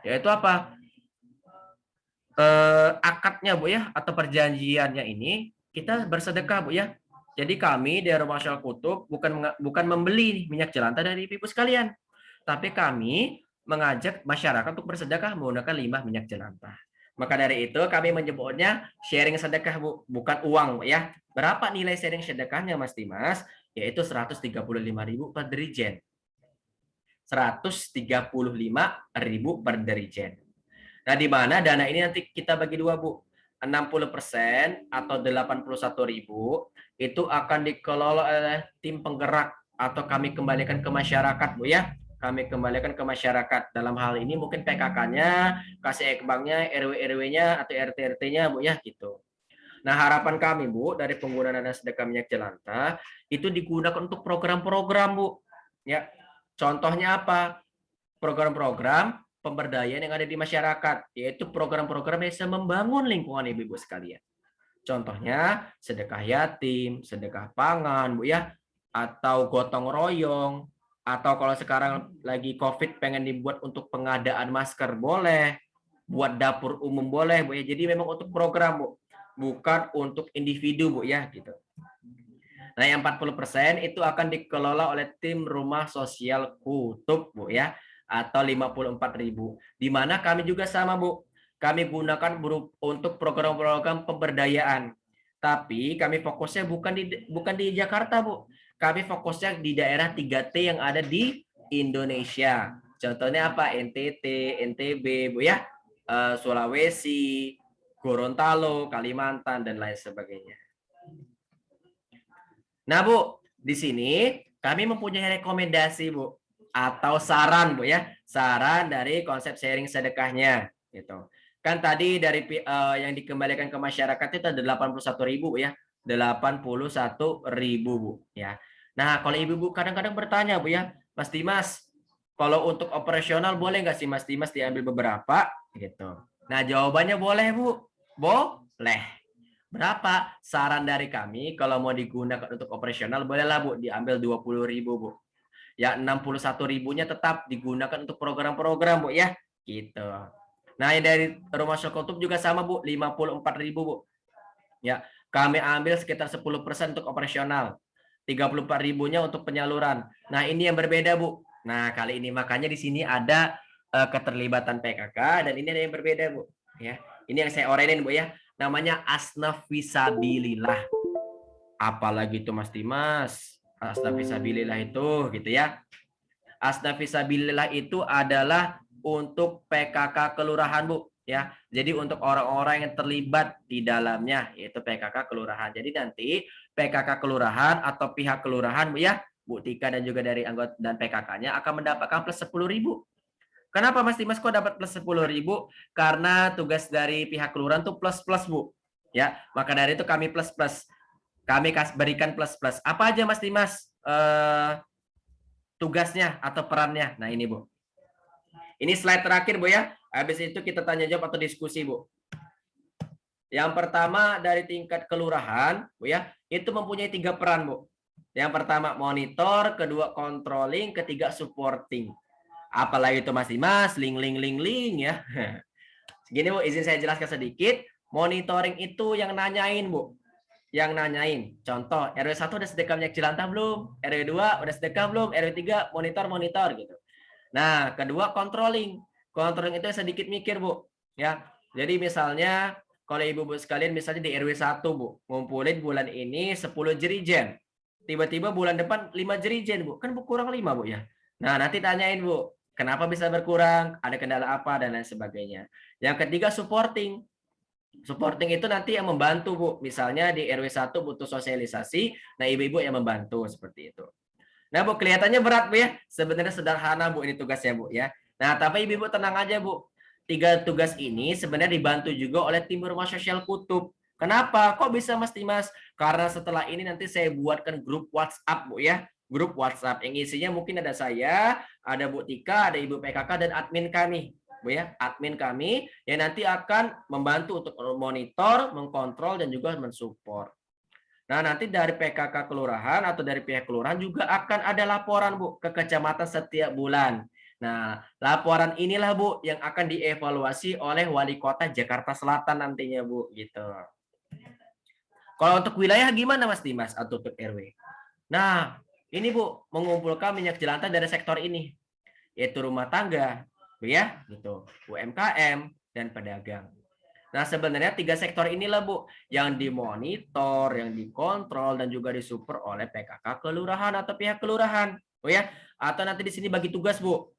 yaitu apa? Akadnya Bu ya atau perjanjiannya ini kita bersedekah Bu ya. Jadi kami dari Rumah Sosial Kutub bukan membeli minyak jelantah dari ibu sekalian, tapi kami mengajak masyarakat untuk bersedekah menggunakan limbah minyak jelantah. Maka dari itu kami menyebutnya sharing sedekah Bu, bukan uang Bu ya. Berapa nilai sharing sedekahnya Mas Dimas? Yaitu 135.000 per dirijen. 135.000 per dirijen. Nah, di mana dana ini nanti kita bagi 2 Bu. 60% atau 81.000 itu akan dikelola oleh tim penggerak atau kami kembalikan ke masyarakat Bu ya. Kami kembalikan ke masyarakat. Dalam hal ini mungkin PKK-nya, kasih ekbangnya, RW-RW-nya atau RT-RT-nya Bu ya gitu. Nah, harapan kami Bu dari penggunaan dana sedekah minyak jelantah itu digunakan untuk program-program Bu. Ya. Contohnya apa? program-program pemberdayaan yang ada di masyarakat, yaitu program-program yang bisa membangun lingkungan ibu-ibu sekalian. Contohnya sedekah yatim, sedekah pangan, Bu ya, atau gotong royong, atau kalau sekarang lagi COVID pengen dibuat untuk pengadaan masker boleh, buat dapur umum boleh, Bu ya. Jadi memang untuk program, Bu, bukan untuk individu, Bu ya, gitu. Nah, yang 40% itu akan dikelola oleh tim rumah sosial kutub, Bu ya, atau 54.000. Di mana kami juga sama, Bu. Kami gunakan untuk program-program pemberdayaan. Tapi kami fokusnya bukan di Jakarta, Bu. Kami fokusnya di daerah 3T yang ada di Indonesia. Contohnya apa? NTT, NTB, Bu ya. Sulawesi, Gorontalo, Kalimantan dan lain sebagainya. Nah, Bu, di sini kami mempunyai rekomendasi, Bu, atau saran, Bu ya. Saran dari konsep sharing sedekahnya gitu. Kan tadi dari yang dikembalikan ke masyarakat itu ada 81.000, Bu ya. 81.000, Bu ya. Nah, kalau Ibu kadang-kadang bertanya, Bu ya, Mas Dimas, kalau untuk operasional boleh nggak sih Mas Dimas diambil beberapa gitu. Nah, jawabannya boleh, Bu. Boleh. Berapa? Saran dari kami kalau mau digunakan untuk operasional bolehlah, Bu, diambil 20.000, Bu. Ya 61.000-nya tetap digunakan untuk program-program, Bu ya. Gitu. Nah, yang dari Rumah Syokotub juga sama, Bu, 54.000, Bu. Ya, kami ambil sekitar 10% untuk operasional. 34.000-nya untuk penyaluran. Nah, ini yang berbeda, Bu. Nah, kali ini makanya di sini ada keterlibatan PKK dan ini ada yang berbeda, Bu. Ya. Ini yang saya orenin, Bu ya. Namanya asnaf fisabilillah. Apalagi itu Mas Dimas, asnaf fisabilillah itu gitu ya. Asnaf fisabilillah itu adalah untuk PKK kelurahan, Bu ya. Jadi untuk orang-orang yang terlibat di dalamnya yaitu PKK kelurahan. Jadi nanti PKK kelurahan atau pihak kelurahan, Bu ya, Bu Tika dan juga dari anggota dan PKK-nya akan mendapatkan plus 10.000. Kenapa Mas Dimas kok dapat plus 10.000? Karena tugas dari pihak kelurahan tuh plus-plus, Bu. Ya, maka dari itu kami plus-plus. Kami berikan plus-plus. Apa aja Mas Dimas tugasnya atau perannya? Nah, ini, Bu. Ini slide terakhir, Bu ya. Habis itu kita tanya jawab atau diskusi, Bu. Yang pertama dari tingkat kelurahan, Bu ya, itu mempunyai 3 peran, Bu. Yang pertama monitor, kedua controlling, ketiga supporting. Apalagi itu Mas Dimas, link ya. Gini, Bu, izin saya jelaskan sedikit. Monitoring itu yang nanyain, Bu. Yang nanyain. Contoh, RW 1 udah sedekah minyak jelantah belum? RW 2 udah sedekah belum? RW 3 monitor gitu. Nah, kedua controlling. Controlling itu sedikit mikir, Bu. Ya. Jadi misalnya kalau Ibu-ibu sekalian misalnya di RW 1, Bu, ngumpulin bulan ini 10 jerigen. Tiba-tiba bulan depan 5 jerigen, Bu. Kan kurang 5, Bu ya. Nah, nanti tanyain, Bu, kenapa bisa berkurang? Ada kendala apa dan lain sebagainya. Yang ketiga supporting. Supporting itu nanti yang membantu, Bu. Misalnya di RW 1 butuh sosialisasi, nah ibu-ibu yang membantu seperti itu. Nah, Bu, kelihatannya berat, Bu ya. Sebenarnya sederhana, Bu, ini tugasnya, Bu ya. Nah, tapi ibu-ibu tenang aja, Bu. 3 tugas ini sebenarnya dibantu juga oleh tim rumah sosial kutub. Kenapa? Kok bisa Mas Dimas? Karena setelah ini nanti saya buatkan grup WhatsApp, Bu ya. Grup WhatsApp yang isinya mungkin ada saya, ada Bu Tika, ada Ibu PKK dan admin kami. Bu ya, admin kami yang nanti akan membantu untuk monitor, mengkontrol dan juga mensupport. Nah, nanti dari PKK kelurahan atau dari pihak kelurahan juga akan ada laporan, Bu, ke kecamatan setiap bulan. Nah, laporan inilah, Bu, yang akan dievaluasi oleh Wali Kota Jakarta Selatan nantinya, Bu, gitu. Kalau untuk wilayah gimana Mas Dimas atau untuk RW? Nah, ini, Bu, mengumpulkan minyak jelantah dari sektor ini, yaitu rumah tangga, ya, gitu, UMKM dan pedagang. Nah, sebenarnya 3 sektor inilah, Bu, yang dimonitor, yang dikontrol dan juga disupport oleh PKK kelurahan atau pihak kelurahan, Bu ya. Atau nanti di sini bagi tugas, Bu.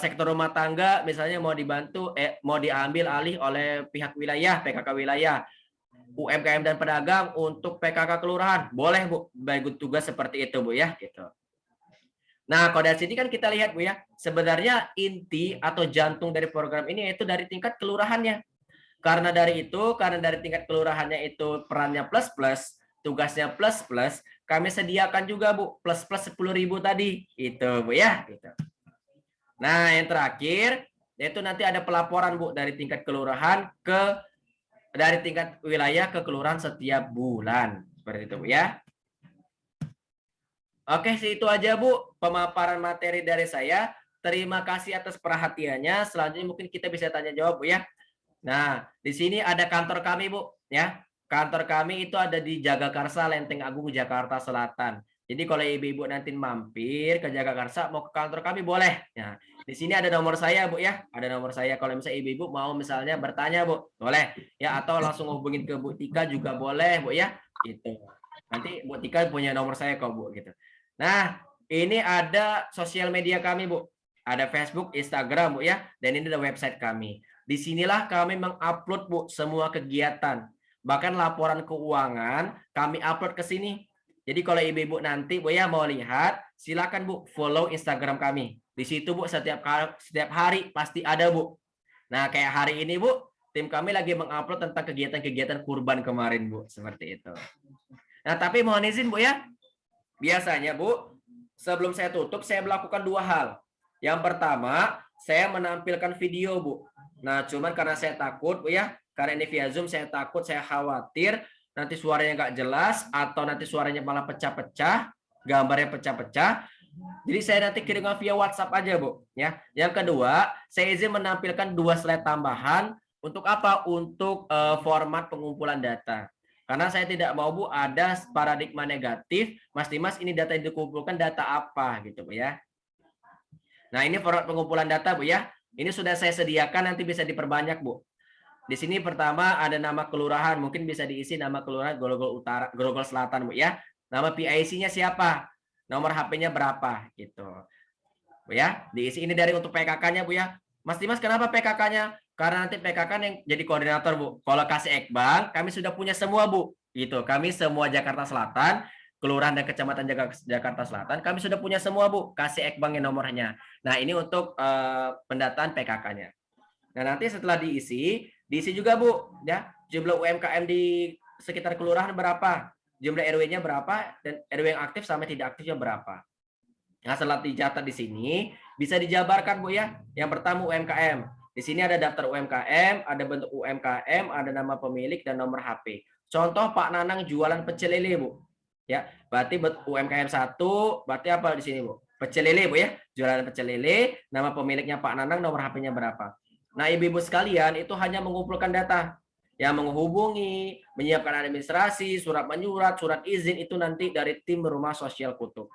Sektor rumah tangga misalnya mau dibantu mau diambil alih oleh pihak wilayah, PKK wilayah. UMKM dan pedagang untuk PKK kelurahan. Boleh, Bu, bagi tugas seperti itu, Bu ya, gitu. Nah, kalau dari sini kan kita lihat, Bu ya, sebenarnya inti atau jantung dari program ini yaitu dari tingkat kelurahannya. Karena dari tingkat kelurahannya itu perannya plus-plus, tugasnya plus-plus, kami sediakan juga, Bu, plus-plus 10.000 tadi. Itu, Bu ya, gitu. Nah, yang terakhir yaitu nanti ada pelaporan Bu dari tingkat kelurahan dari tingkat wilayah ke kelurahan setiap bulan. Seperti itu Bu ya. Oke, sih itu aja Bu pemaparan materi dari saya. Terima kasih atas perhatiannya. Selanjutnya mungkin kita bisa tanya jawab Bu ya. Nah, di sini ada kantor kami Bu ya. Kantor kami itu ada di Jagakarsa, Lenteng Agung, Jakarta Selatan. Jadi kalau ibu-ibu nanti mampir ke Jagakarsa mau ke kantor kami boleh. Nah, di sini ada nomor saya Bu ya. Ada nomor saya kalau misalnya ibu-ibu mau misalnya bertanya Bu, boleh ya, atau langsung hubungin ke Bu Tika juga boleh Bu ya. Gitu. Nanti Bu Tika punya nomor saya kok Bu gitu. Nah, ini ada sosial media kami Bu. Ada Facebook, Instagram Bu ya, dan ini ada website kami. Disinilah kami mengupload Bu semua kegiatan. Bahkan laporan keuangan kami upload ke sini. Jadi kalau ibu-ibu nanti Bu ya mau lihat, silakan Bu follow Instagram kami. Di situ Bu setiap hari pasti ada Bu. Nah, kayak hari ini Bu, tim kami lagi mengupload tentang kegiatan-kegiatan kurban kemarin Bu, seperti itu. Nah, tapi mohon izin Bu ya. Biasanya Bu, sebelum saya tutup saya melakukan 2 hal. Yang pertama, saya menampilkan video Bu. Nah, cuman karena saya takut Bu ya, karena ini via Zoom saya takut, saya khawatir nanti suaranya nggak jelas atau nanti suaranya malah pecah-pecah, gambarnya pecah-pecah. Jadi saya nanti kirim via WhatsApp aja Bu ya. Yang kedua, saya izin menampilkan 2 slide tambahan untuk apa? Untuk format pengumpulan data. Karena saya tidak mau Bu ada paradigma negatif, Mas Dimas ini data yang dikumpulkan data apa gitu Bu ya. Nah, ini format pengumpulan data Bu ya. Ini sudah saya sediakan, nanti bisa diperbanyak Bu. Di sini pertama ada nama kelurahan, mungkin bisa diisi nama kelurahan Grogol Utara, Grogol Selatan Bu ya. Nama PIC-nya siapa? Nomor HP-nya berapa gitu. Bu ya. Diisi ini dari untuk PKK-nya Bu ya. Mas Dimas kenapa PKK-nya? Karena nanti PKK yang jadi koordinator Bu. Kalau kasih Ekbang, kami sudah punya semua Bu. Gitu. Kami semua Jakarta Selatan, kelurahan dan kecamatan Jakarta Selatan, kami sudah punya semua Bu. Kasih Ekbangnya nomornya. Nah, ini untuk pendataan PKK-nya. Nah, nanti setelah diisi juga Bu, ya, jumlah UMKM di sekitar kelurahan berapa, jumlah RW-nya berapa, dan RW yang aktif sama tidak aktifnya berapa. Nah, setelah dicatat di sini, bisa dijabarkan Bu ya. Yang pertama UMKM. Di sini ada daftar UMKM, ada bentuk UMKM, ada nama pemilik dan nomor HP. Contoh Pak Nanang jualan pecel lele Bu. Ya, berarti UMKM 1, berarti apa di sini Bu? Pecel lele Bu ya. Jualan pecel lele, nama pemiliknya Pak Nanang, nomor HP-nya berapa. Nah, ibu-ibu sekalian itu hanya mengumpulkan data. Yang menghubungi, menyiapkan administrasi, surat menyurat, surat izin itu nanti dari tim Rumah Sosial Kutub.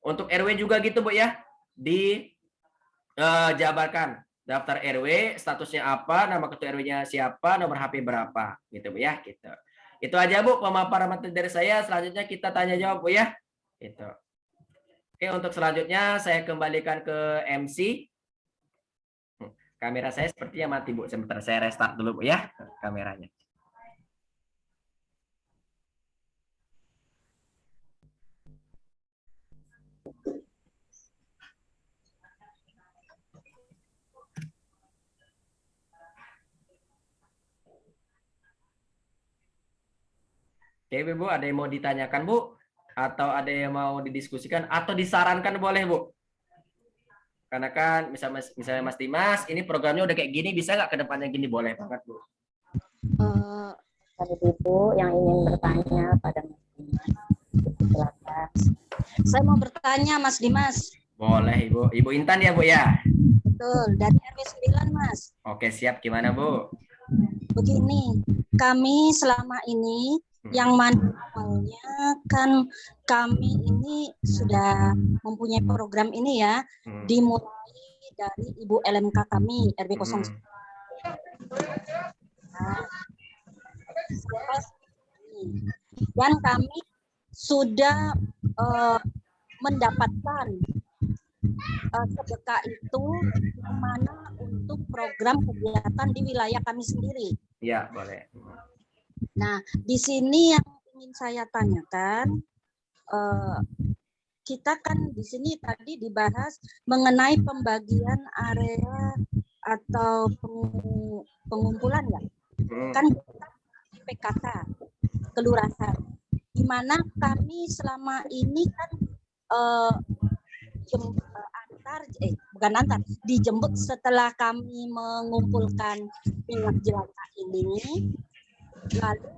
Untuk RW juga gitu Bu ya, dijabarkan daftar RW, statusnya apa, nama ketua RW-nya siapa, nomor HP berapa, gitu Bu ya, gitu. Itu aja Bu pemaparan materi dari saya. Selanjutnya kita tanya jawab Bu ya. Gitu. Oke, untuk selanjutnya saya kembalikan ke MC. Kamera saya sepertinya mati Bu. Sebentar saya restart dulu Bu ya kameranya. Oke Bu, ada yang mau ditanyakan Bu? Atau ada yang mau didiskusikan? Atau disarankan boleh Bu? Karena kan misalnya Mas Dimas, ini programnya udah kayak gini, bisa nggak ke depannya gini? Boleh banget Bu. Dari Ibu yang ingin bertanya pada Mas Dimas, silakan. Saya mau bertanya Mas Dimas. Boleh Ibu. Ibu Intan ya Bu ya? Betul, dari RW 9 Mas. Oke siap, gimana Bu? Begini, kami selama ini yang awalnya kan kami ini sudah mempunyai program ini ya, dimulai dari Ibu LMK kami RW 09. Dan kami sudah mendapatkan sedekah itu yang mana untuk program kegiatan di wilayah kami sendiri. Iya, boleh. Nah, di sini yang ingin saya tanyakan, kita kan di sini tadi dibahas mengenai pembagian area atau pengumpulan ya, kan PKK kelurahan, di mana kami selama ini kan bukan antar, dijemput setelah kami mengumpulkan minyak jelantah ini. Lalu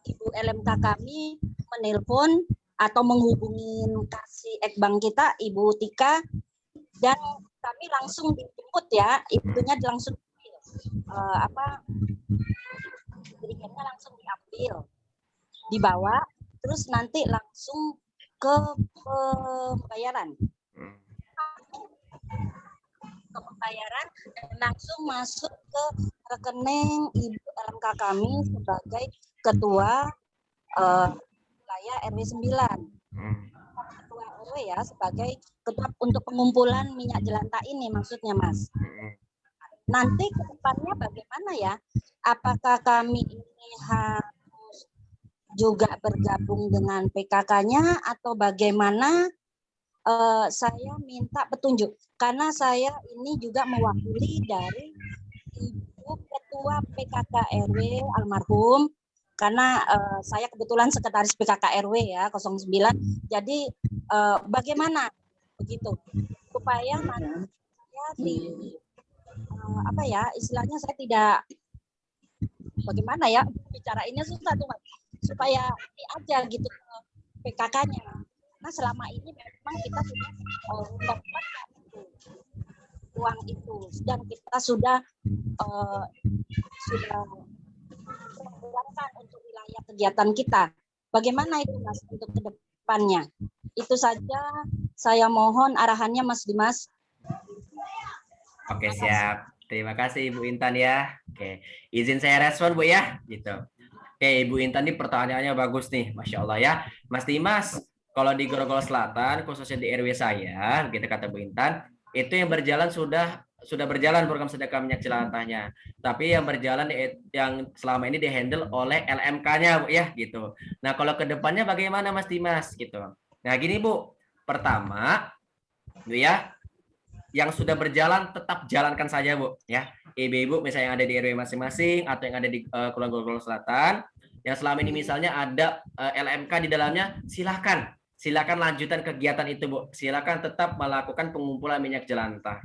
Ibu LMK kami menelpon atau menghubungi kasih Ekbank kita, Ibu Tika, dan kami langsung dijemput ya, itunya langsung jadinya langsung diambil, dibawa, terus nanti langsung ke pembayaran. Dan langsung masuk ke rekening Ibu LMK kami sebagai ketua wilayah RW 9. Ketua RW ya, sebagai ketua untuk pengumpulan minyak jelantah ini maksudnya, Mas. Nanti ke depannya bagaimana ya? Apakah kami ini harus juga bergabung dengan PKK-nya atau bagaimana? Saya minta petunjuk karena saya ini juga mewakili dari Ibu Ketua PKK RW almarhum, karena saya kebetulan sekretaris PKK RW ya 09. Jadi bagaimana begitu supaya nanti saya istilahnya saya tidak bagaimana ya bicara ini susah tuh Mas, supaya ini aja gitu PKK-nya. Nah selama ini memang kita sudah mendapatkan uang itu dan kita sudah mengeluarkan untuk wilayah kegiatan kita. Bagaimana itu Mas untuk kedepannya? Itu saja saya mohon arahannya Mas Dimas. Oke, siap. Terima kasih Ibu Intan ya. Oke, izin saya respon Bu ya, gitu. Oke, Ibu Intan ini pertanyaannya bagus nih, Masya Allah ya. Mas Dimas, kalau di Grogol Selatan, khususnya di RW saya, gitu kata Bu Intan, itu yang berjalan sudah berjalan program sedekah minyak jelantahnya. Tapi yang berjalan yang selama ini dihandle oleh LMK-nya, Bu ya, gitu. Nah, kalau ke depannya bagaimana Mas Dimas, gitu. Nah, gini Bu. Pertama, Bu ya, yang sudah berjalan tetap jalankan saja Bu ya. Ibu-ibu misalnya yang ada di RW masing-masing atau yang ada di Grogol Selatan yang selama ini misalnya ada LMK di dalamnya, silakan lanjutkan kegiatan itu Bu. Silakan tetap melakukan pengumpulan minyak jelantah.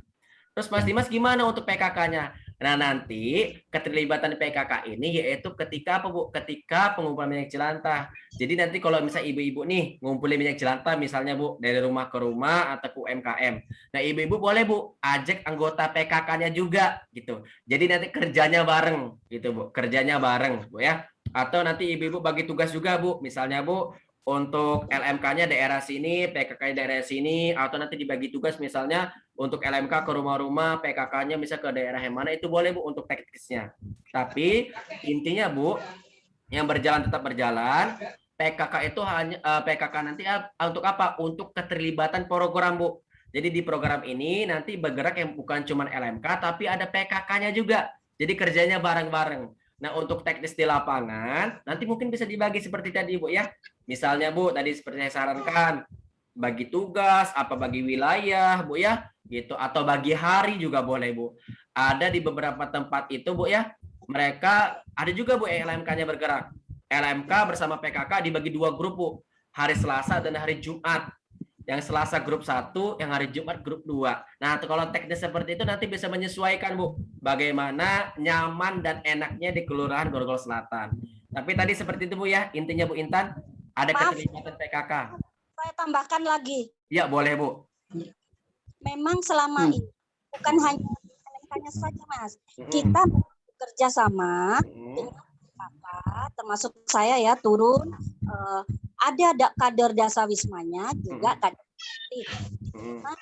Terus Mas Dimas gimana untuk PKK-nya? Nah, nanti keterlibatan PKK ini yaitu ketika apa Bu? Ketika pengumpulan minyak jelantah. Jadi nanti kalau misalnya ibu-ibu nih ngumpulin minyak jelantah misalnya Bu dari rumah ke rumah atau ke UMKM. Nah, ibu-ibu boleh Bu ajak anggota PKK-nya juga gitu. Jadi nanti kerjanya bareng gitu Bu. Kerjanya bareng Bu ya. Atau nanti ibu-ibu bagi tugas juga Bu. Misalnya Bu untuk LMK-nya daerah sini, PKK daerah sini, atau nanti dibagi tugas misalnya untuk LMK ke rumah-rumah, PKK-nya bisa ke daerah yang mana, itu boleh Bu untuk teknisnya. Tapi intinya Bu, yang berjalan tetap berjalan, PKK itu hanya PKK nanti untuk apa? Untuk keterlibatan program Bu. Jadi di program ini nanti bergerak yang bukan cuma LMK, tapi ada PKK-nya juga. Jadi kerjanya bareng-bareng. Nah, untuk teknis di lapangan, nanti mungkin bisa dibagi seperti tadi Bu ya. Misalnya Bu, tadi seperti saya sarankan, bagi tugas, apa bagi wilayah Bu ya, gitu. Atau bagi hari juga boleh Bu. Ada di beberapa tempat itu Bu ya, mereka ada juga Bu LMK-nya bergerak. LMK bersama PKK dibagi 2 grup Bu. Hari Selasa dan hari Jumat. Yang Selasa grup 1, yang hari Jumat grup 2. Nah, kalau teknis seperti itu nanti bisa menyesuaikan Bu, bagaimana nyaman dan enaknya di Kelurahan Grogol Selatan. Tapi tadi seperti itu Bu ya, intinya Bu Intan, ada keterlibatan PKK. Saya tambahkan lagi. Ya, boleh Bu. Memang selama ini bukan hanya LMK-nya saja Mas. Kita bekerja sama dengan Bapak, termasuk saya ya turun ada kader Dasa Wismanya juga kader nah,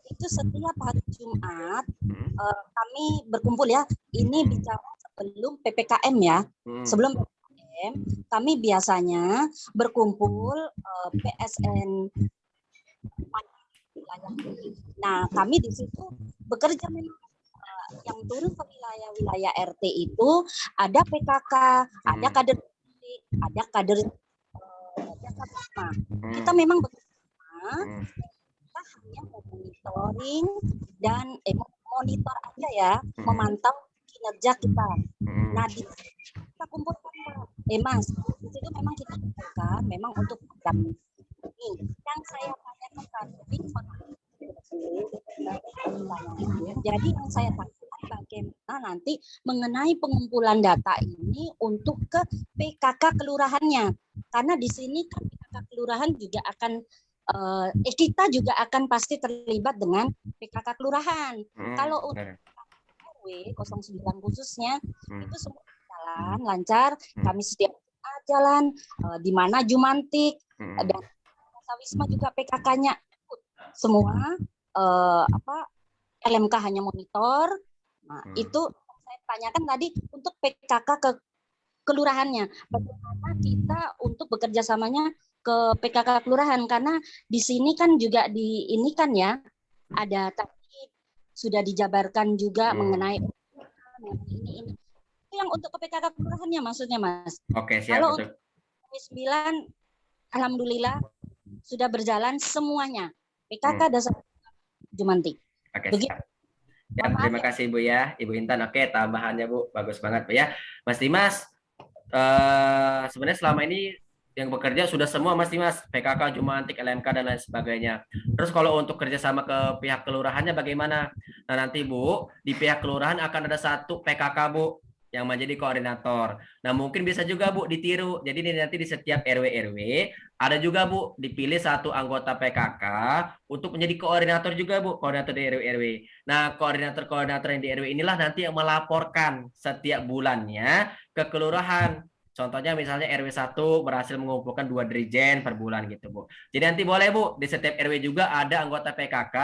itu setiap hari Jumat kami berkumpul ya. Ini bicara sebelum PPKM ya. Sebelum PPKM kami biasanya berkumpul PSN. Nah, kami di situ bekerja memang yang turun ke wilayah RT itu ada PKK, ada kader, ada kader kita memang bersama, kita hanya monitoring dan monitor aja ya, memantau kinerja kita. Nah, kita kumpulkan Mas, di situ memang kita kumpulkan memang untuk program ini. Yang saya tanyakan Jadi yang saya tanyakan bagaimana nanti mengenai pengumpulan data ini untuk ke PKK kelurahannya. Karena di sini kan PKK kelurahan juga akan kita juga akan pasti terlibat dengan PKK kelurahan. Kalau untuk RW 09 khususnya itu semua jalan lancar, kami setiap jalan di mana Jumantik dan Wisma juga PKK-nya semua LMK hanya monitor. Nah, itu saya tanyakan tadi untuk PKK ke kelurahannya. Bagaimana kita untuk bekerja samanya ke PKK kelurahan, karena di sini kan juga di ini kan ya ada tadi sudah dijabarkan juga mengenai ini. Itu yang untuk ke PKK kelurahannya maksudnya, Mas. Oke, siap. Kalau untuk 9 alhamdulillah sudah berjalan semuanya. PKK dasar Jumantik. Oke, siap. Ya, terima kasih Bu ya, Ibu Intan. Oke, tambahannya Bu, bagus banget Bu ya. Mas Dimas, sebenarnya selama ini yang bekerja sudah semua Mas Dimas, PKK, Jumantik, LMK dan lain sebagainya. Terus kalau untuk kerjasama ke pihak kelurahannya bagaimana? Nah nanti Bu, di pihak kelurahan akan ada satu PKK Bu yang menjadi koordinator. Nah mungkin bisa juga Bu ditiru. Jadi nanti di setiap RW ada juga Bu dipilih satu anggota PKK untuk menjadi koordinator juga Bu, koordinator di RW. Nah koordinator yang di RW inilah nanti yang melaporkan setiap bulannya ke kelurahan. Contohnya misalnya RW 1 berhasil mengumpulkan 2 dirijen per bulan gitu Bu. Jadi nanti boleh Bu, di setiap RW juga ada anggota PKK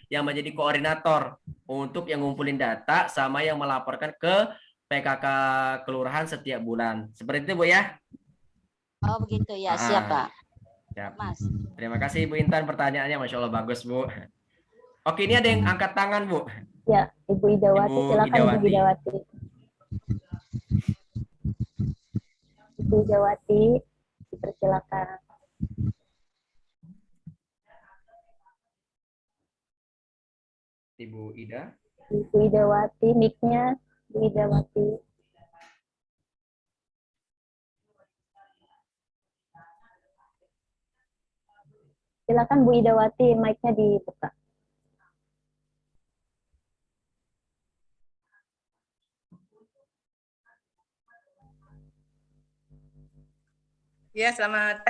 yang menjadi koordinator untuk yang ngumpulin data sama yang melaporkan ke PKK kelurahan setiap bulan. Seperti itu Bu ya? Oh begitu ya, siap Pak. Siap. Mas. Terima kasih Bu Intan pertanyaannya, Masya Allah bagus Bu. Oke, ini ada yang angkat tangan Bu. Ya, Ibu Idawati, silakan Ibu Idawati. Ibu Idawati, dipersilakan. Ibu Ida. Ibu Idawati, mic-nya Ibu Idawati. Silakan Bu Idawati, mic-nya dibuka. Ya, selamat.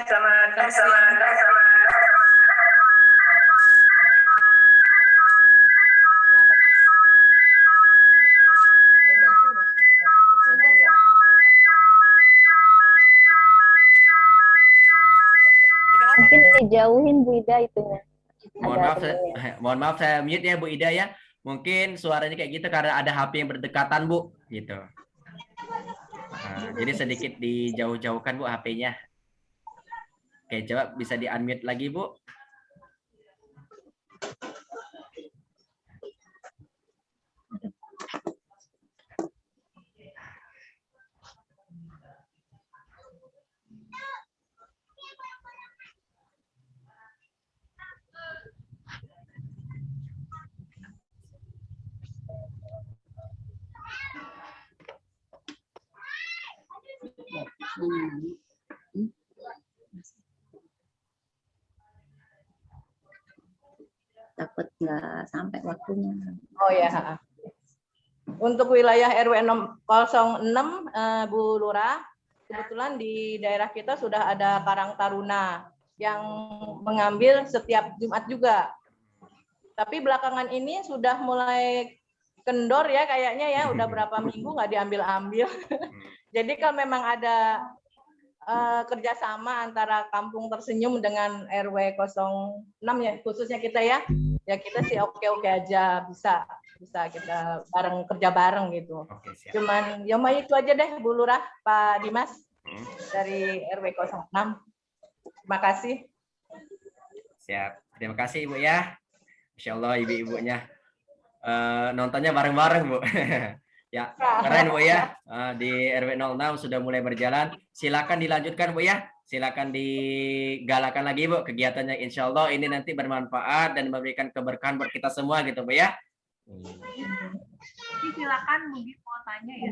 Mungkin dijauhin Bu Ida itunya. Mohon maaf saya mute ya Bu Ida ya. Mungkin suaranya kayak gitu karena ada HP yang berdekatan Bu, gitu. Jadi sedikit dijauh-jauhkan Bu HP-nya. Oke, coba bisa di-unmute lagi Bu. Takut nggak sampai waktunya. Oh ya. Untuk wilayah RW 06 Bu Lurah, kebetulan di daerah kita sudah ada Karang Taruna yang mengambil setiap Jumat juga. Tapi belakangan ini sudah mulai kendor ya kayaknya ya, udah berapa minggu nggak diambil-ambil. Jadi kalau memang ada kerjasama antara Kampung Tersenyum dengan RW 06 ya, khususnya kita ya kita sih oke aja, bisa kita kerja bareng gitu. Cuman ya itu aja deh Bu Lurah, Pak Dimas dari RW 06. Terima kasih. Siap. Terima kasih Ibu ya. Masya Allah ibu-ibunya nontonnya bareng-bareng Bu. Ya, keren Bu ya. Di RW 06 sudah mulai berjalan. Silakan dilanjutkan Bu ya. Silakan digalakan lagi Bu kegiatannya. Insya Allah ini nanti bermanfaat dan memberikan keberkahan buat kita semua gitu Bu ya. Silakan mungkin mau tanya ya.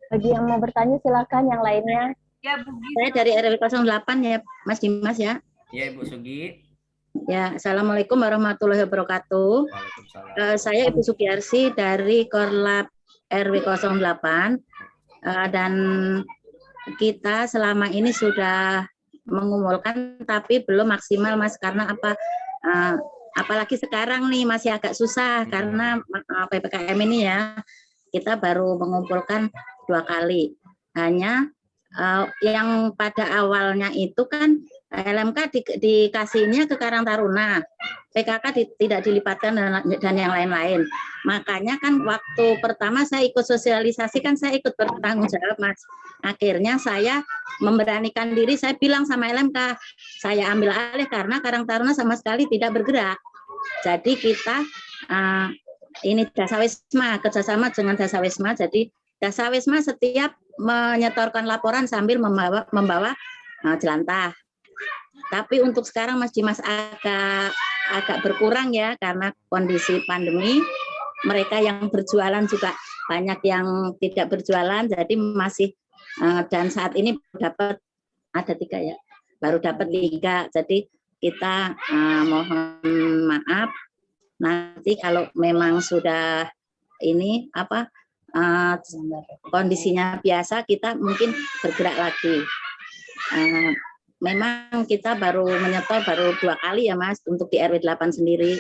Bagi yang mau bertanya silakan, yang lainnya. Ya Bu. Saya dari RW 08 ya Mas Dimas ya. Iya Ibu Sugi. Ya, Assalamualaikum warahmatullahi wabarakatuh. Waalaikumsalam. Saya Ibu Sugiyarsi dari Korlap RW 08 dan kita selama ini sudah mengumpulkan tapi belum maksimal Mas karena apa? Apalagi sekarang nih masih agak susah karena PPKM ini ya. Kita baru mengumpulkan 2 kali. Hanya yang pada awalnya itu kan LMK dikasihnya ke Karang Taruna, PKK tidak dilipatkan dan yang lain-lain. Makanya kan waktu pertama saya ikut sosialisasi kan saya ikut bertanggung jawab Mas. Akhirnya saya memberanikan diri, saya bilang sama LMK, saya ambil alih karena Karang Taruna sama sekali tidak bergerak. Jadi kita ini Dasawisma kerjasama dengan Dasawisma. Jadi Dasawisma setiap menyetorkan laporan sambil membawa jelantah. Tapi untuk sekarang Mas Dimas agak berkurang ya karena kondisi pandemi. Mereka yang berjualan juga banyak yang tidak berjualan, jadi masih dan saat ini dapat ada 3 ya, baru dapat 3. Jadi kita mohon maaf nanti kalau memang sudah ini kondisinya biasa kita mungkin bergerak lagi. Memang kita baru menyetor baru 2 kali ya Mas untuk di RW 8 sendiri.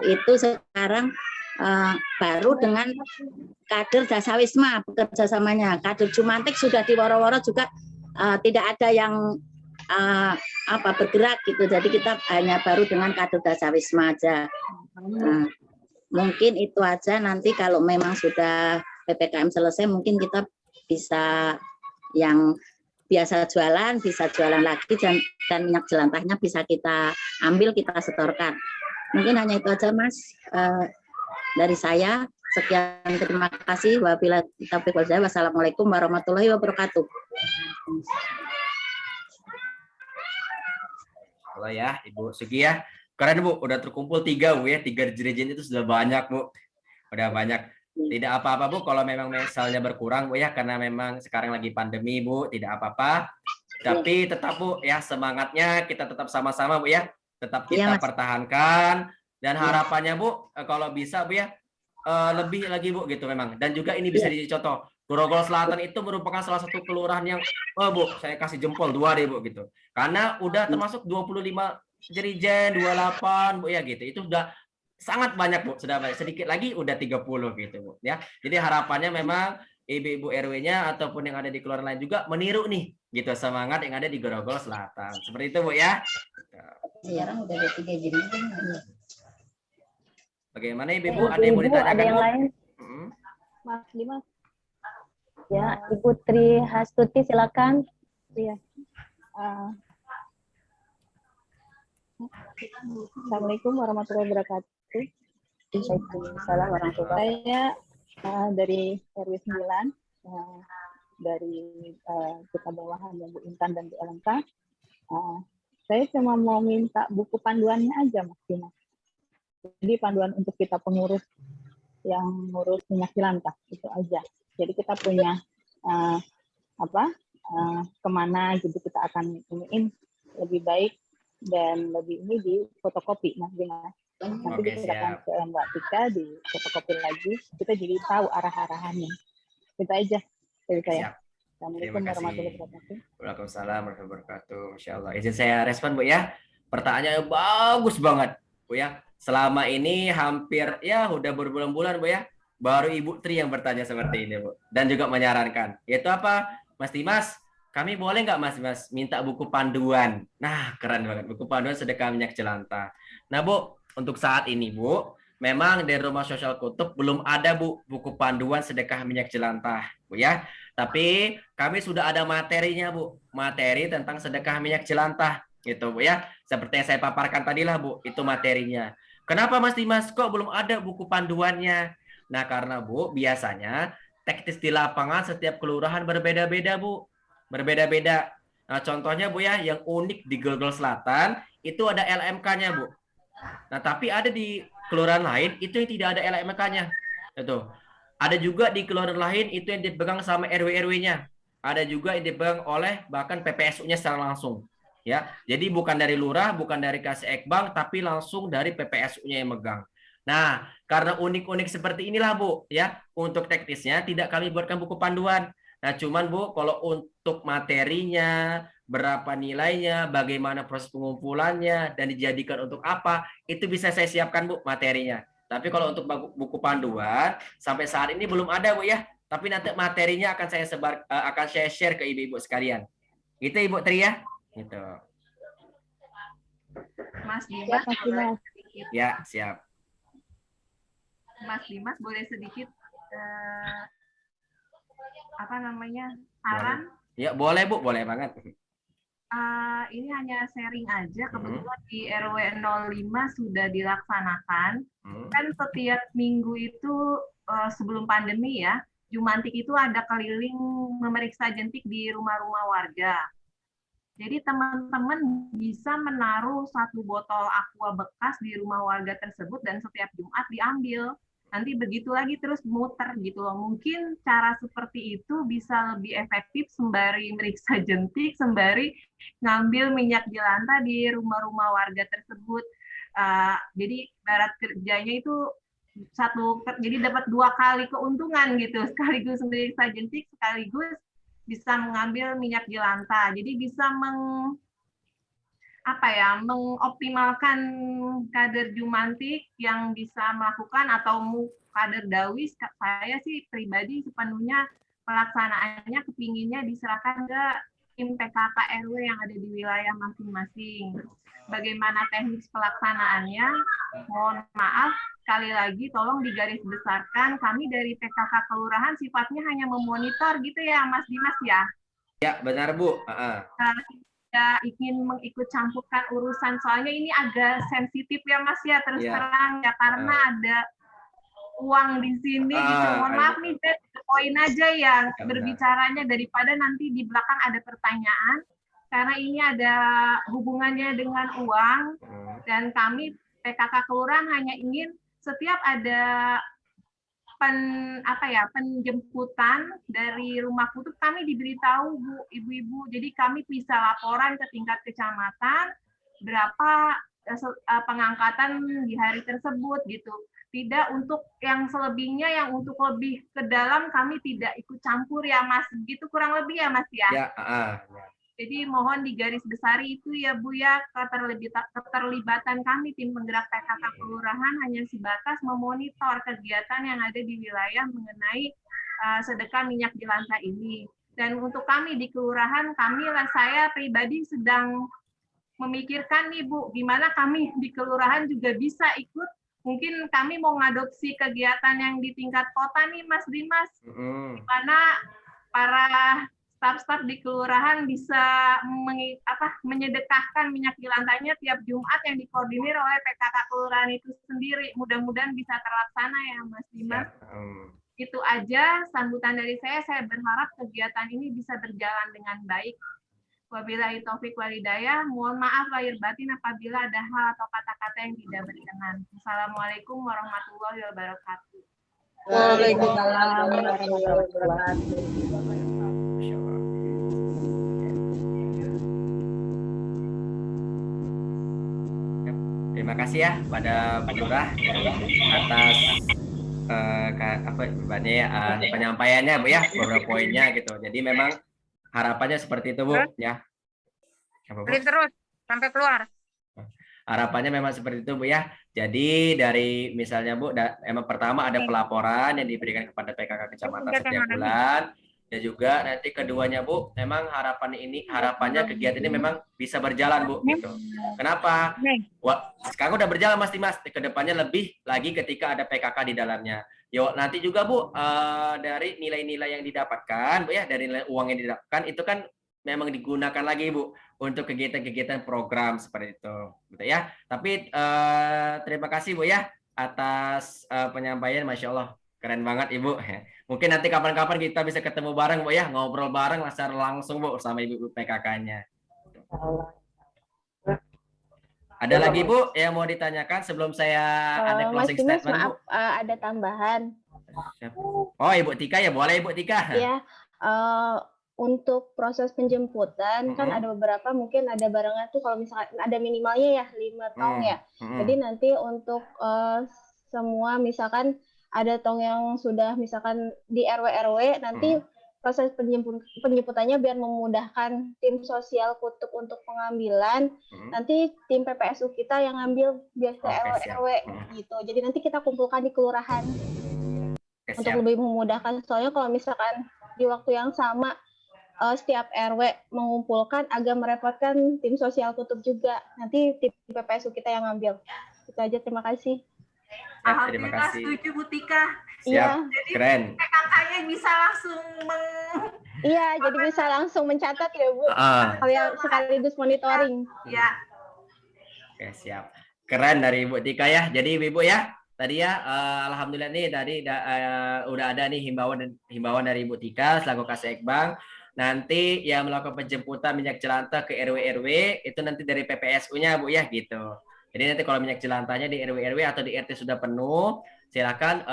Itu sekarang baru dengan kader Dasawisma bekerja samanya. Kader Jumantek sudah di Woro-Woro juga tidak ada yang bergerak gitu. Jadi kita hanya baru dengan kader Dasawisma aja. Mungkin itu aja, nanti kalau memang sudah PPKM selesai mungkin kita bisa yang biasa jualan, bisa jualan lagi dan minyak jelantahnya bisa kita ambil, kita setorkan. Mungkin hanya itu aja Mas dari saya. Sekian, terima kasih. Wabillahi taufiq wal hidayah. Wassalamualaikum warahmatullahi wabarakatuh. Halo ya Ibu Sugi ya. Keren Bu, udah terkumpul 3 Bu ya. 3 jerigen itu sudah banyak Bu. Udah banyak. Tidak apa-apa Bu, kalau memang misalnya berkurang Bu ya, karena memang sekarang lagi pandemi Bu, tidak apa-apa. Tapi tetap Bu ya, semangatnya kita tetap sama-sama Bu ya. Tetap kita pertahankan dan harapannya Bu, kalau bisa Bu ya, lebih lagi Bu gitu memang. Dan juga ini bisa jadi contoh. Grogol Selatan itu merupakan salah satu kelurahan yang Bu, saya kasih jempol 2 deh Bu gitu. Karena udah termasuk 25 jerigen, 28 Bu ya gitu. Itu udah sangat banyak Bu, sudah banyak. Sedikit lagi udah 30 gitu Bu ya. Jadi harapannya memang ibu-ibu RW-nya ataupun yang ada di kelurahan lain juga meniru nih gitu semangat yang ada di Grogol Selatan. Seperti itu Bu ya. Sekarang udah ada 3 jerigen. Bagaimana Ibu? Ada yang mau ditanyakan? Ada yang lain? Mas Dimas. Ya, Ibu Tri Hastuti silakan. Iya. Assalamualaikum warahmatullahi wabarakatuh. Waalaikumsalam warahmatullahi wabarakatuh. Saya dari RW 9, dari kita bawahan Bu Intan dan Bu Elengka. Saya cuma mau minta buku panduannya aja Mas Dimas. Jadi panduan untuk kita pengurus yang ngurus minyak jelantah itu aja. Jadi kita punya kemana gitu kita akan iniin lebih baik dan lebih ini di fotokopi Mas Dimas. Nanti kita akan ke Mbak Tika di fotokopi lagi. Kita jadi tahu arah-arahannya. Itu aja dari saya. Assalamualaikum warahmatullahi wabarakatuh. Waalaikumsalam warahmatullahi wabarakatuh. Masya Allah. Izin saya respon Bu ya. Pertanyaannya bagus banget Bu ya. Selama ini hampir ya udah berbulan-bulan Bu ya. Baru Ibu Tri yang bertanya seperti ini Bu. Dan juga menyarankan. Yaitu apa? Mas Dimas, kami boleh nggak Mas Dimas minta buku panduan? Nah keren banget. Buku panduan sedekah minyak jelantah. Nah Bu, untuk saat ini Bu, memang dari Rumah Sosial Kutub belum ada Bu buku panduan sedekah minyak jelantah Bu ya. Tapi kami sudah ada materinya Bu. Materi tentang sedekah minyak jelantah gitu Bu ya. Seperti yang saya paparkan tadi lah Bu, itu materinya. Kenapa Mas Dimas kok belum ada buku panduannya? Nah karena Bu biasanya teknis di lapangan setiap kelurahan berbeda-beda Bu. Berbeda-beda. Nah contohnya Bu ya, yang unik di Grogol Selatan itu ada LMK-nya Bu. Nah tapi ada di kelurahan lain itu yang tidak ada LMK-nya. Itu. Ada juga di kelurahan lain itu yang dipegang sama RW-RW-nya. Ada juga yang dipegang oleh bahkan PPSU-nya secara langsung. Ya, jadi bukan dari lurah, bukan dari Kasih Ekbang, tapi langsung dari PPSU-nya yang megang. Nah, karena unik-unik seperti inilah Bu, ya, untuk teknisnya tidak kami buatkan buku panduan. Nah, cuman Bu, kalau untuk materinya, berapa nilainya, bagaimana proses pengumpulannya, dan dijadikan untuk apa, itu bisa saya siapkan Bu materinya. Tapi kalau untuk buku panduan, sampai saat ini belum ada Bu ya. Tapi nanti materinya akan saya akan saya share ke ibu-ibu sekalian. Gitu Ibu Tri ya. Gitu. Mas Siap, Dimas Mas boleh Dimas. sedikit. Ya, siap. Mas Dimas boleh sedikit apa namanya saran? Ya, boleh Bu, boleh banget. Ini hanya sharing aja. Kebetulan di RW 05 sudah dilaksanakan. Kan setiap minggu itu sebelum pandemi ya, Jumantik itu ada keliling memeriksa jentik di rumah-rumah warga. Jadi teman-teman bisa menaruh 1 botol aqua bekas di rumah warga tersebut dan setiap Jumat diambil. Nanti begitu lagi terus muter gitu loh. Mungkin cara seperti itu bisa lebih efektif sembari meriksa jentik, sembari ngambil minyak jelantah di rumah-rumah warga tersebut. Jadi barat kerjanya itu jadi dapat 2 kali keuntungan gitu, sekaligus meriksa jentik, sekaligus bisa mengambil minyak jelantah. Jadi bisa mengoptimalkan kader Jumantik yang bisa melakukan atau kader Dawis. Saya sih pribadi sepenuhnya pelaksanaannya kepinginnya diserahkan ke tim PKK RW yang ada di wilayah masing-masing. Bagaimana teknis pelaksanaannya? Mohon maaf, sekali lagi tolong digaris besarkan, kami dari PKK Kelurahan sifatnya hanya memonitor gitu ya Mas Dimas ya. Ya, benar Bu. Tidak ingin mengikut campurkan urusan, soalnya ini agak sensitif ya Mas ya, terus terang ya, karena ada uang di sini gitu. Mohon maaf nih, saya poin aja ya berbicaranya, daripada nanti di belakang ada pertanyaan, karena ini ada hubungannya dengan uang, dan kami PKK Kelurahan hanya ingin setiap ada penjemputan dari rumah kutub, kami diberitahu Bu, ibu-ibu. Jadi kami bisa laporan ke tingkat kecamatan berapa pengangkatan di hari tersebut gitu. Tidak untuk yang selebihnya, yang untuk lebih ke dalam kami tidak ikut campur ya Mas. Gitu kurang lebih ya Mas ya. Ya, Jadi mohon digaris besari itu ya Bu ya, keterlibatan kami tim penggerak PKK Kelurahan hanya sebatas memonitor kegiatan yang ada di wilayah mengenai sedekah minyak jelantah ini. Dan untuk kami di Kelurahan, saya pribadi sedang memikirkan nih Bu, gimana kami di Kelurahan juga bisa ikut. Mungkin kami mau ngadopsi kegiatan yang di tingkat kota nih Mas Dimas, di mana para staf-staf di kelurahan bisa menyedekahkan minyak jelantahnya tiap Jumat yang dikoordinir oleh PKK Kelurahan itu sendiri. Mudah-mudahan bisa terlaksana ya Mas Dimas. Itu aja sambutan dari saya berharap kegiatan ini bisa berjalan dengan baik. Wabillahi taufik walhidayah. Mohon maaf lahir batin apabila ada hal atau kata-kata yang tidak berkenan. Assalamualaikum warahmatullahi wabarakatuh. Waalaikumsalam warahmatullahi wabarakatuh. Terima kasih ya pada Bu Lurah atas penyampaiannya Bu ya, beberapa poinnya gitu. Jadi memang harapannya seperti itu Bu ya. Terus sampai keluar. Harapannya memang seperti itu Bu ya. Jadi dari misalnya Bu, emang pertama ada pelaporan yang diberikan kepada PKK kecamatan setiap bulan. Dan juga nanti keduanya Bu, memang harapannya kegiatan ini memang bisa berjalan Bu gitu. Kenapa? Sekarang udah berjalan Mas Dimas, kedepannya lebih lagi ketika ada PKK di dalamnya. Yo, nanti juga Bu, dari nilai-nilai yang didapatkan Bu ya, dari nilai uang yang didapatkan itu kan memang digunakan lagi Bu untuk kegiatan-kegiatan program seperti itu gitu ya. Tapi terima kasih Bu ya atas penyampaian, Masya Allah keren banget Ibu. Mungkin nanti kapan-kapan kita bisa ketemu bareng Bu ya, ngobrol bareng secara langsung Bu sama Ibu PKK-nya. Ada lagi Bu yang mau ditanyakan sebelum saya ada closing statement Bu? Ada tambahan. Oh Ibu Tika ya, boleh Ibu Tika. Ya, untuk proses penjemputan kan ada beberapa, mungkin ada barangnya tuh kalau misalkan ada minimalnya ya 5 tong ya. Jadi nanti untuk semua misalkan ada tong yang sudah misalkan di RW nanti proses penjemputannya biar memudahkan tim sosial kutub untuk pengambilan, nanti tim PPSU kita yang ngambil biasa RW gitu. Jadi nanti kita kumpulkan di kelurahan untuk lebih memudahkan. Soalnya kalau misalkan di waktu yang sama setiap RW mengumpulkan agak merepotkan tim sosial kutub juga. Nanti tim PPSU kita yang ngambil. Itu aja, terima kasih. Alhamdulillah setuju Bu Tika. Siap, jadi keren. PKK-nya bisa langsung Iya, jadi bisa langsung mencatat ya Bu. Sekaligus monitoring. Ya. Oke, siap. Keren dari Ibu Tika ya. Jadi Ibu ya, tadi ya alhamdulillah nih tadi udah ada nih himbauan dari Ibu Tika selaku Kasek Bank. Nanti yang melakukan penjemputan minyak jelantah ke RW-RW itu nanti dari PPSU-nya Bu ya gitu. Jadi nanti kalau minyak jelantahnya di RW-RW atau di RT sudah penuh, silakan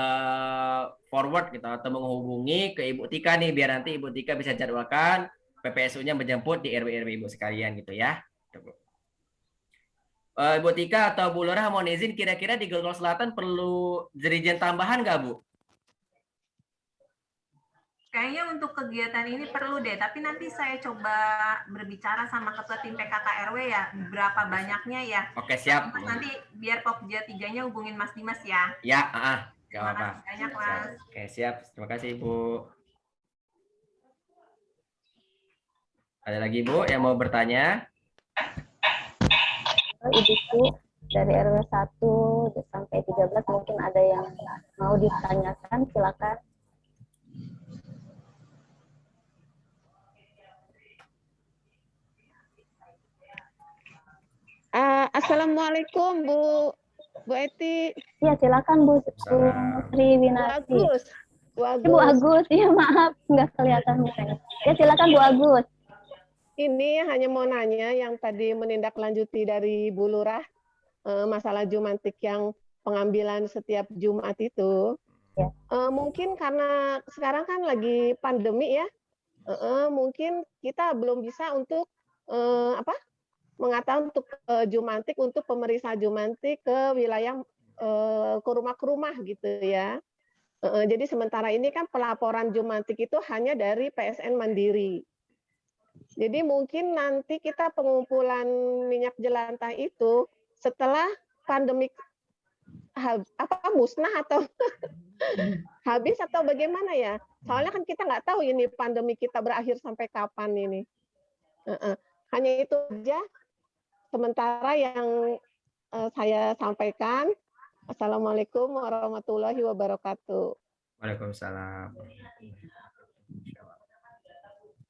forward gitu atau menghubungi ke Ibu Tika nih biar nanti Ibu Tika bisa jadwalkan PPSU-nya menjemput di RW-RW Ibu sekalian gitu ya. Ibu Tika atau Bu Lurah mohon izin, kira-kira di Grogol Selatan perlu jerigen tambahan nggak Bu? Kayaknya untuk kegiatan ini perlu deh, tapi nanti saya coba berbicara sama ketua tim PKK RW ya, berapa banyaknya ya. Oke, siap. Nanti biar Pokja 3-nya hubungin Mas Dimas ya. Ya, nggak apa-apa. Banyak Mas. Oke, siap. Terima kasih Ibu. Ada lagi Bu yang mau bertanya? Ibuku dari RW 1 sampai 13 mungkin ada yang mau ditanyakan, silakan. Assalamualaikum Bu Eti. Ya silakan Bu Sri Winarti. Bu Agus, ya maaf nggak kelihatan mukanya. Ya silakan Bu Agus. Ini hanya mau nanya yang tadi menindaklanjuti dari Bu Lurah masalah Jumantik yang pengambilan setiap Jumat itu. Ya. Mungkin karena sekarang kan lagi pandemi ya, mungkin kita belum bisa untuk mengatakan untuk Jumantik untuk pemeriksa Jumantik ke wilayah ke rumah gitu ya. Jadi sementara ini kan pelaporan Jumantik itu hanya dari PSN Mandiri. Jadi mungkin nanti kita pengumpulan minyak jelantah itu setelah pandemi musnah atau habis atau bagaimana ya? Soalnya kan kita nggak tahu ini pandemi kita berakhir sampai kapan ini. Hanya itu aja. Sementara yang saya sampaikan, Assalamualaikum warahmatullahi wabarakatuh. Waalaikumsalam.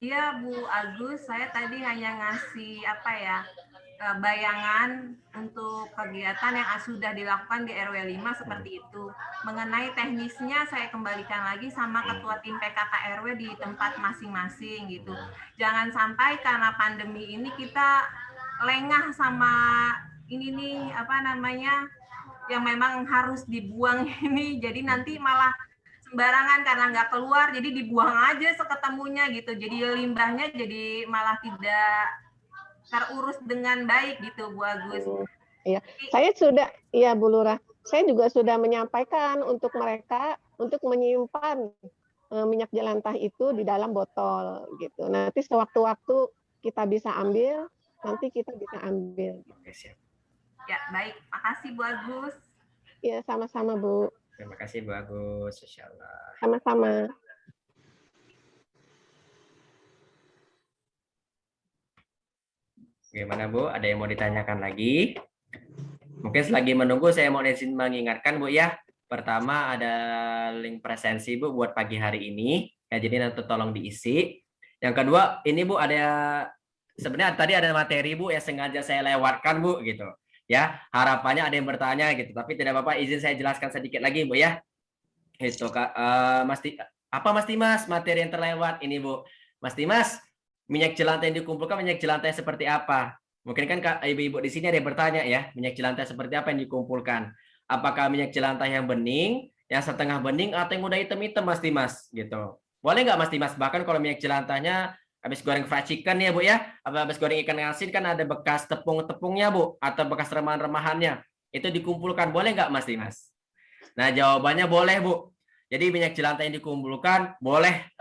Iya Bu Agus, saya tadi hanya ngasih bayangan untuk kegiatan yang sudah dilakukan di RW 5 seperti itu. Mengenai teknisnya saya kembalikan lagi sama ketua tim PKK RW di tempat masing-masing gitu. Jangan sampai karena pandemi ini kita lengah sama ini nih yang memang harus dibuang ini, jadi nanti malah sembarangan karena nggak keluar, jadi dibuang aja seketemunya gitu, jadi limbahnya jadi malah tidak terurus dengan baik gitu Bu Agus. Iya, saya sudah, ya Bu Lurah, saya juga sudah menyampaikan untuk mereka untuk menyimpan minyak jelantah itu di dalam botol gitu. Nanti sewaktu-waktu kita bisa ambil. Nanti kita bisa ambil. Oke, siap. Ya, baik. Makasih Bu Agus. Ya, sama-sama Bu. Terima kasih Bu Agus. Insyaallah. Sama-sama. Gimana Bu? Ada yang mau ditanyakan lagi? Mungkin selagi menunggu saya mau izin mengingatkan Bu ya. Pertama ada link presensi Bu buat pagi hari ini. Ya, jadi nanti tolong diisi. Yang kedua, ini Bu ada sebenarnya tadi ada materi Bu yang sengaja saya lewatkan Bu gitu ya, harapannya ada yang bertanya gitu, tapi tidak apa-apa, izin saya jelaskan sedikit lagi Bu ya. Itu Mas Dimas materi yang terlewat ini Bu. Mas Dimas, minyak jelantah yang dikumpulkan minyak jelantah seperti apa? Mungkin kan ibu-ibu di sini ada yang bertanya ya, minyak jelantah seperti apa yang dikumpulkan? Apakah minyak jelantah yang bening, yang setengah bening, atau yang udah hitam-hitam Mas Dimas gitu? Boleh nggak Mas Dimas? Bahkan kalau minyak jelantahnya habis goreng fried chicken ya Bu ya, habis goreng ikan asin kan ada bekas tepung-tepungnya Bu, atau bekas remahan-remahannya. Itu dikumpulkan, boleh nggak Mas Dimas? Nah, jawabannya boleh Bu. Jadi minyak jelantah yang dikumpulkan boleh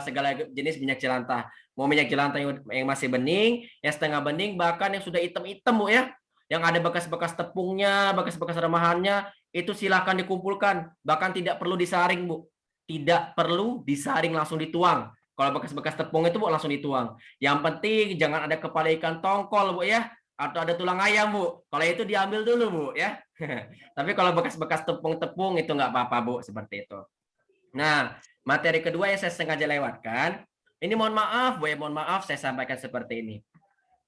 segala jenis minyak jelantah. Mau minyak jelantah yang masih bening, yang setengah bening, bahkan yang sudah hitam-hitam Bu ya, yang ada bekas-bekas tepungnya, bekas-bekas remahannya, itu silakan dikumpulkan. Bahkan tidak perlu disaring Bu. Tidak perlu disaring, langsung dituang. Kalau bekas-bekas tepung itu Bu langsung dituang. Yang penting jangan ada kepala ikan tongkol Bu ya, atau ada tulang ayam Bu. Kalau itu diambil dulu Bu ya. Tapi kalau bekas-bekas tepung-tepung itu nggak apa-apa Bu, seperti itu. Nah, materi kedua yang saya sengaja lewatkan, ini mohon maaf Bu ya, mohon maaf saya sampaikan seperti ini.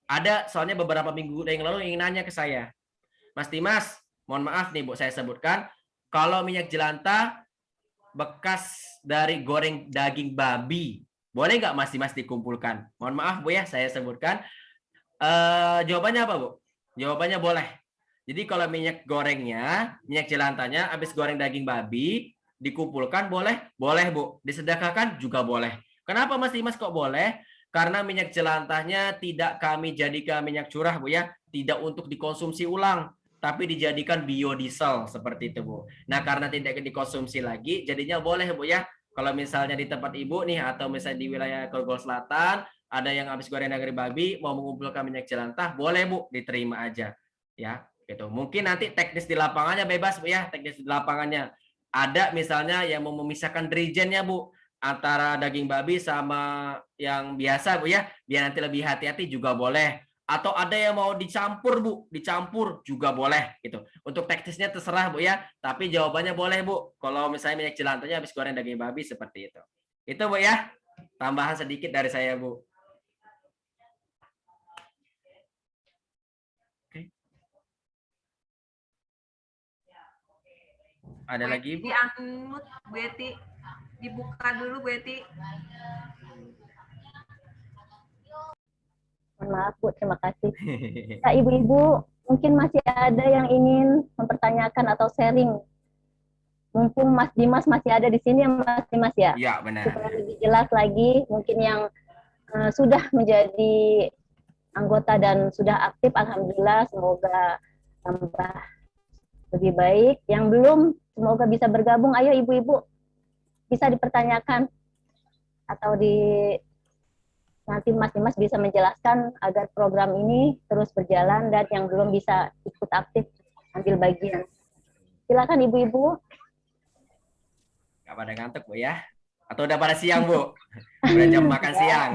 Ada soalnya beberapa minggu yang lalu ingin nanya ke saya, Mas Dimas, mohon maaf nih Bu, saya sebutkan, kalau minyak jelantah bekas dari goreng daging babi, boleh nggak Mas Dimas dikumpulkan? Mohon maaf Bu ya, saya sebutkan. Jawabannya apa Bu? Jawabannya boleh. Jadi kalau minyak gorengnya, minyak jelantahnya habis goreng daging babi, dikumpulkan boleh? Boleh Bu. Disedekahkan juga boleh. Kenapa Mas Dimas kok boleh? Karena minyak jelantahnya tidak kami jadikan minyak curah Bu ya, tidak untuk dikonsumsi ulang, tapi dijadikan biodiesel seperti itu Bu. Nah, karena tidak dikonsumsi lagi, jadinya boleh Bu ya. Kalau misalnya di tempat Ibu nih, atau misalnya di wilayah Grogol Selatan, ada yang habis goreng daging babi mau mengumpulkan minyak jelantah, boleh Bu, diterima aja ya. Gitu. Mungkin nanti teknis di lapangannya bebas Bu ya, teknis di lapangannya. Ada misalnya yang mau memisahkan dirijennya Bu, antara daging babi sama yang biasa Bu ya, biar nanti lebih hati-hati juga boleh. Atau ada yang mau dicampur Bu, dicampur juga boleh gitu. Untuk teknisnya terserah Bu ya, tapi jawabannya boleh Bu. Kalau misalnya minyak jelantahnya habis goreng daging babi seperti itu. Itu Bu ya, tambahan sedikit dari saya Bu. Ada lagi Bu? Unmute Bu Eti. Dibuka dulu Bu Eti. Maaf Bu, terima kasih. Kak Ibu-ibu, mungkin masih ada yang ingin mempertanyakan atau sharing. Mumpung Mas Dimas masih ada di sini ya Mas Dimas ya? Iya, benar. Supaya lebih jelas lagi, mungkin yang sudah menjadi anggota dan sudah aktif, alhamdulillah, semoga tambah lebih baik. Yang belum, semoga bisa bergabung. Ayo ibu-ibu, bisa dipertanyakan atau nanti Mas Dimas bisa menjelaskan agar program ini terus berjalan, dan yang belum bisa ikut aktif ambil bagian. Silakan ibu-ibu. Gak pada ngantuk Bu ya? Atau udah pada siang Bu? Udah jam makan siang.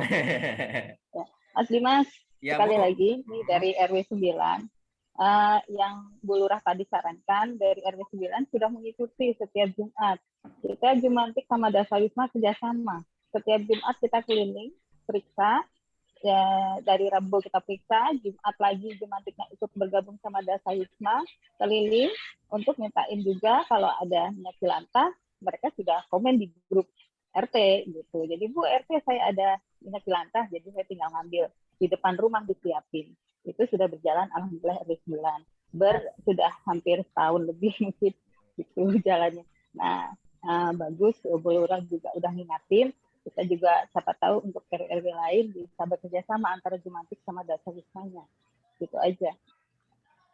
Mas Dimas, ya, sekali Bu. lagi nih dari RW 9, yang Bu Lurah tadi sarankan, dari RW 9 sudah mengikuti setiap Jumat. Kita Jumantik sama Dasawisma kerjasama. Setiap Jumat kita keliling, periksa, ya, dari Rabu kita periksa, Jumat lagi Jumantiknya ikut bergabung sama Dasawisma, keliling untuk mintain juga kalau ada minyak jelantah, mereka sudah komen di grup RT gitu. Jadi Bu RT saya ada minyak jelantah, jadi saya tinggal ngambil di depan rumah disiapin. Itu sudah berjalan alhamdulillah RW 9. Sudah hampir setahun lebih mungkin itu jalannya. Nah, bagus, Bu Lurah juga udah ngingatin. Kita juga siapa tahu untuk RW lain bisa bekerja sama antara Jumantik sama Dasawismanya. Gitu aja.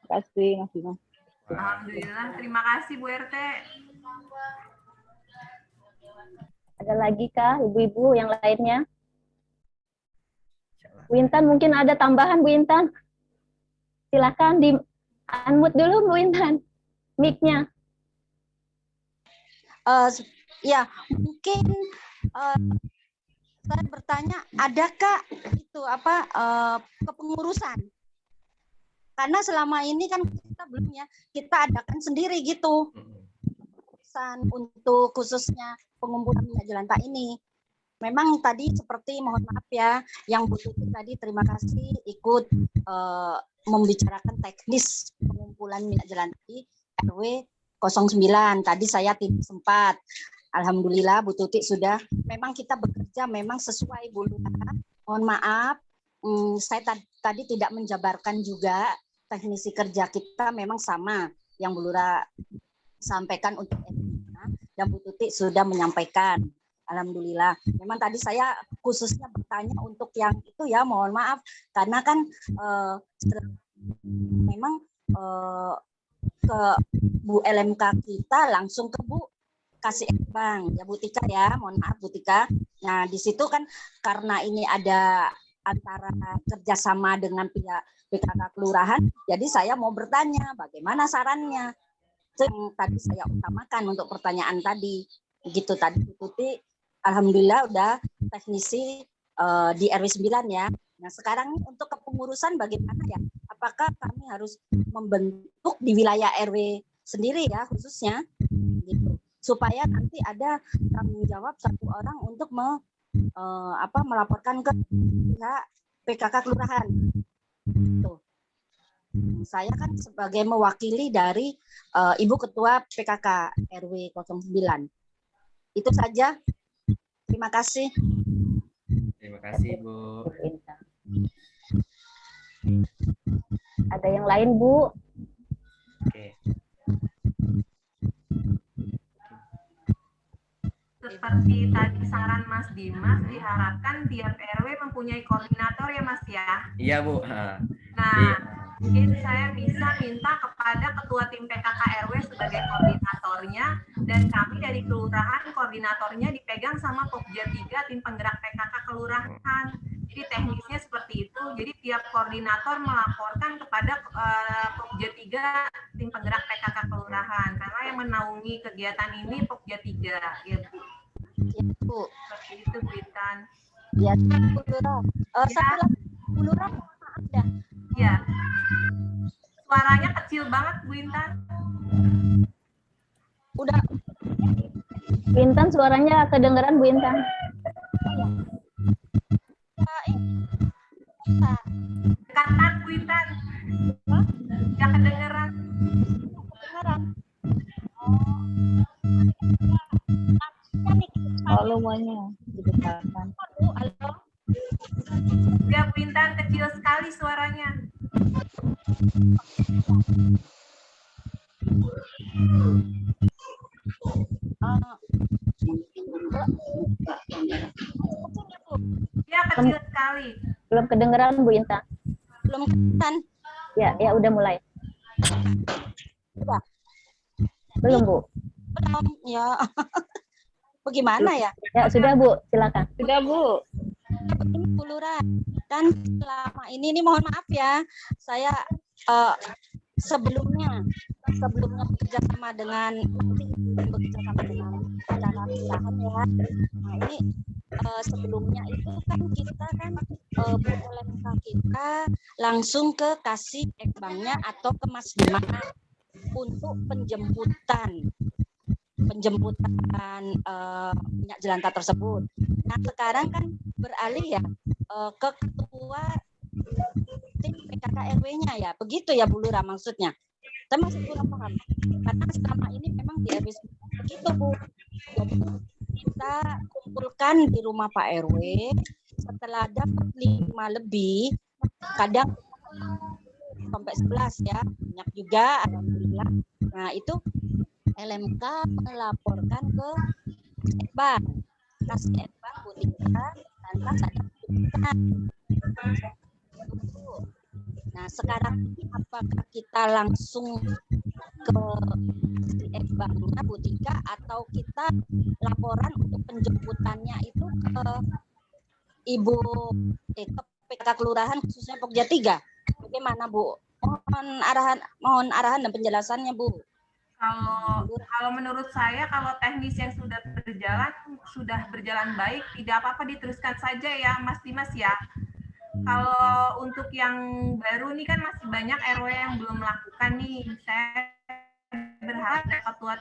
Terima kasih Mas Dimas. Alhamdulillah, terima kasih Bu RT. Ada lagi kah ibu-ibu yang lainnya? Bu Intan, mungkin ada tambahan Bu Intan? Silakan di unmute dulu Bu Intan, mic-nya. Ya, mungkin saya bertanya, adakah itu kepengurusan? Karena selama ini kan kita belum ya, kita adakan sendiri gitu. Untuk khususnya pengumpulan minyak jelantah ini. Memang tadi seperti mohon maaf ya, yang Bu Tuti tadi terima kasih ikut membicarakan teknis pengumpulan minyak jelantah di RW 09. Tadi saya tidak sempat. Alhamdulillah Bu Tuti sudah, memang kita bekerja memang sesuai Bu Lurah. Mohon maaf, saya tadi tidak menjabarkan juga teknisi kerja kita memang sama yang Bu Lurah sampaikan untuk dan Bu Tuti sudah menyampaikan. Alhamdulillah. Memang tadi saya khususnya bertanya untuk yang itu ya, mohon maaf karena kan memang ke Bu LMK kita langsung ke Bu kasih Bang ya Bu Tika ya, mohon maaf Bu Tika. Nah di situ kan karena ini ada antara kerjasama dengan pihak PKK kelurahan, jadi saya mau bertanya bagaimana sarannya. Yang tadi saya utamakan untuk pertanyaan tadi, begitu tadi Bu Tuti, alhamdulillah udah teknisi di RW 9 ya. Nah sekarang untuk kepengurusan bagaimana ya? Apakah kami harus membentuk di wilayah RW sendiri ya khususnya, gitu, supaya nanti ada tanggung jawab satu orang untuk melaporkan ke pihak PKK kelurahan. Tuh. Saya kan sebagai mewakili dari Ibu Ketua PKK RW 09. Itu saja. Terima kasih. Terima kasih Bu. Ada yang lain Bu? Oke. Seperti tadi saran Mas Dimas, diharapkan tiap RW mempunyai koordinator ya Mas ya. Iya Bu. Nah, mungkin saya bisa minta kepada ketua tim PKK RW sebagai koordinatornya, dan kami dari kelurahan koordinatornya dipegang sama Pokja 3 tim penggerak PKK kelurahan. Jadi teknisnya seperti itu. Jadi tiap koordinator melaporkan kepada Pokja 3 tim penggerak PKK kelurahan, karena yang menaungi kegiatan ini Pokja 3 ya Bu. Ya, Bu. Seperti itu Bu Intan. Ya, Bu Lurah. Satu lagi, Bu Lurah, maaf dah. Ya. Suaranya kecil banget Bu Intan. Udah. Bu Intan suaranya kedengeran Bu Intan. Dekat Bu Intan. Nggak kedengeran. Volumenya dibesarkan. Ya Bu Intan, kecil sekali suaranya. Ya kecil sekali. Belum kedengeran Bu Intan. Belum kedengeran. Ya udah mulai. Udah. Belum Bu. Belum ya. Bagaimana ya? Ya sudah Bu, silakan. Sudah Bu. Begini Bu Lurah, dan selama ini mohon maaf ya, saya sebelumnya bekerja sama dengan cara usaha ya. Nah ini sebelumnya itu kan kita kan Bu LMK kita langsung ke kasih banknya atau ke Mas Dimas untuk penjemputan minyak jelantah tersebut. Nah sekarang kan beralih ya ke ketua tim PKK RW-nya ya, begitu ya Bu Lurah maksudnya. Saya masih kurang paham karena selama ini memang di RW begitu Bu. Jadi kita kumpulkan di rumah Pak RW, setelah dapat 5 lebih, kadang sampai 11 ya, banyak juga alhamdulillah. Nah itu LMK melaporkan ke Bank, kasih Bank Bu Tika tanpa ada keputusan. Nah sekarang ini apakah kita langsung ke Banknya Bu Tika atau kita laporan untuk penjemputannya itu ke Ibu ke PKK kelurahan khususnya Pokja 3? Bagaimana Bu? Mohon arahan dan penjelasannya Bu. Kalau menurut saya, kalau teknis yang sudah berjalan baik, tidak apa-apa diteruskan saja ya Mas Dimas ya. Kalau untuk yang baru nih kan masih banyak RW yang belum melakukan nih. Saya berharap ketua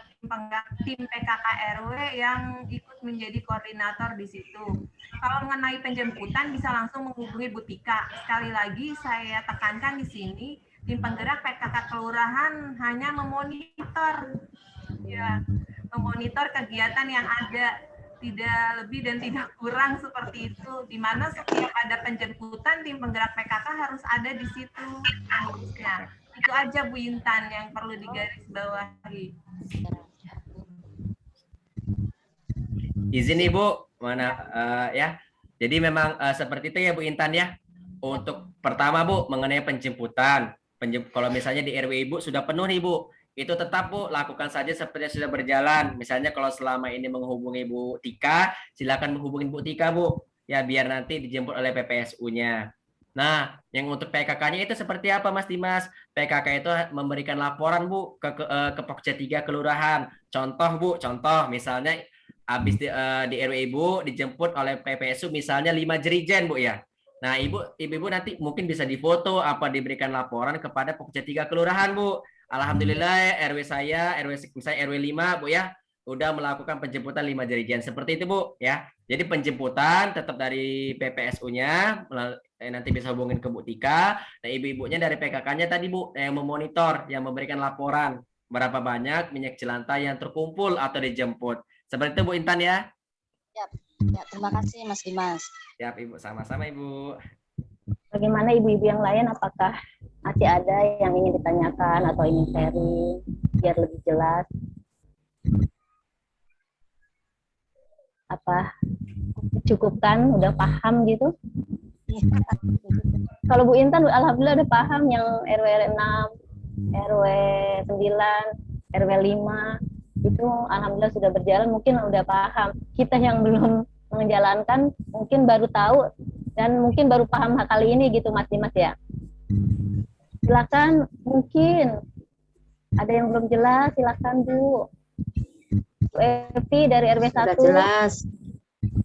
tim PKK RW yang ikut menjadi koordinator di situ. Kalau mengenai penjemputan bisa langsung menghubungi Bu Tika. Sekali lagi saya tekankan di sini, tim penggerak PKK kelurahan hanya memonitor kegiatan yang ada, tidak lebih dan tidak kurang seperti itu. Di mana setiap ada penjemputan tim penggerak PKK harus ada di situ. Harusnya. Itu aja Bu Intan yang perlu digarisbawahi. Izin Ibu, mana ya. Jadi memang seperti itu ya Bu Intan ya. Untuk pertama Bu, mengenai penjemputan. Kalau misalnya di RW Ibu sudah penuh nih Bu, itu tetap Bu lakukan saja seperti yang sudah berjalan. Misalnya kalau selama ini menghubungi Bu Tika, silakan menghubungi Bu Tika Bu. Ya biar nanti dijemput oleh PPSU-nya. Nah, yang untuk PKK-nya itu seperti apa Mas Dimas? PKK itu memberikan laporan Bu ke Pokja 3 kelurahan. Contoh Bu, contoh misalnya habis di RW Ibu dijemput oleh PPSU misalnya 5 jerigen Bu ya. Nah, ibu nanti mungkin bisa difoto apa diberikan laporan kepada Pokja 3 kelurahan Bu. Alhamdulillah RW saya, RW 5 Bu ya, udah melakukan penjemputan 5 jerigen. Seperti itu Bu ya. Jadi penjemputan tetap dari PPSU-nya, nanti bisa hubungin ke Bu Tika. Nah, ibu-ibunya dari PKK-nya tadi Bu yang memonitor, yang memberikan laporan berapa banyak minyak jelantah yang terkumpul atau dijemput. Seperti itu Bu Intan ya. Ya, terima kasih Mas Dimas. Siap Ibu, sama-sama Ibu. Bagaimana ibu-ibu yang lain, apakah masih ada yang ingin ditanyakan atau ingin sharing biar lebih jelas? Apa cukupkan, udah paham gitu? Kalau Bu Intan alhamdulillah udah paham yang RW 6, RW 9, RW 5 itu alhamdulillah sudah berjalan, mungkin udah paham. Kita yang belum menjalankan mungkin baru tahu dan mungkin baru paham kali ini gitu Mas Dimas ya. Silakan, mungkin ada yang belum jelas, silakan Bu. Bu Evi dari RW 1. Sudah jelas.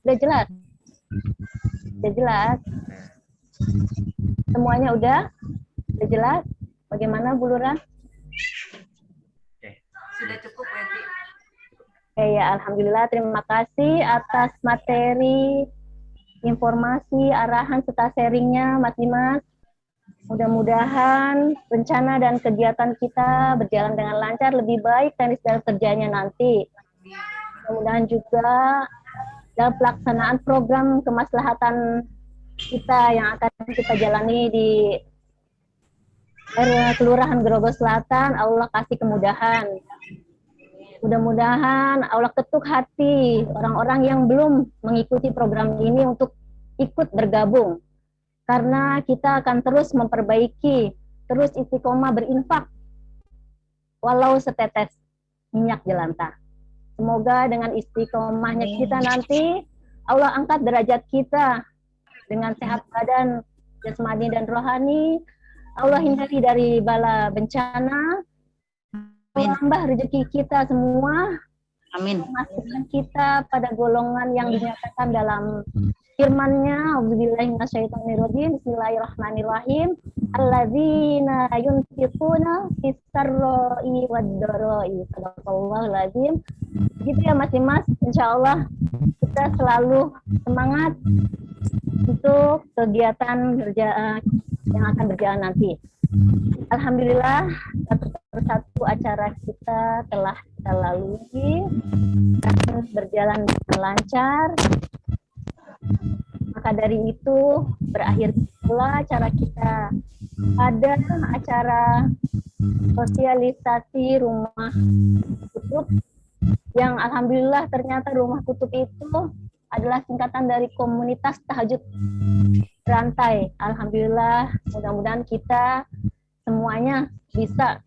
Udah jelas. Udah jelas. Semuanya udah jelas. Bagaimana Bu Lurah? Sudah cukup Weti. Ya, alhamdulillah, terima kasih atas materi, informasi, arahan serta sharingnya Mas Dimas. Mudah-mudahan rencana dan kegiatan kita berjalan dengan lancar, lebih baik teknis dan kerjanya nanti. Mudah-mudahan juga dalam pelaksanaan program kemaslahatan kita yang akan kita jalani di Kelurahan Grogol Selatan, Allah kasih kemudahan. Mudah-mudahan Allah ketuk hati orang-orang yang belum mengikuti program ini untuk ikut bergabung. Karena kita akan terus memperbaiki, terus istiqomah berinfak, walau setetes minyak jelantah. Semoga dengan istiqomahnya kita nanti, Allah angkat derajat kita dengan sehat badan, jasmani dan rohani. Allah hindari dari bala bencana. Menambah rezeki kita semua. Amin. Masukkan kita pada golongan yang dinyatakan dalam firman-Nya, A'udzubillahi minasyaitonirrajim, Bismillahirrahmanirrahim. Alladzina yunfiquna fis-sarra'i wad-dharra'i. Sadaqallahul azim. Begitu ya Mas Dimas, insyaallah kita selalu semangat untuk kegiatan yang akan berjalan nanti. Alhamdulillah satu persatu acara kita telah kita lalui dan berjalan dengan lancar. Maka dari itu berakhir pula acara kita. Ada acara sosialisasi rumah kutub yang alhamdulillah ternyata rumah kutub itu adalah singkatan dari komunitas tahajud rantai. Alhamdulillah, mudah-mudahan kita semuanya bisa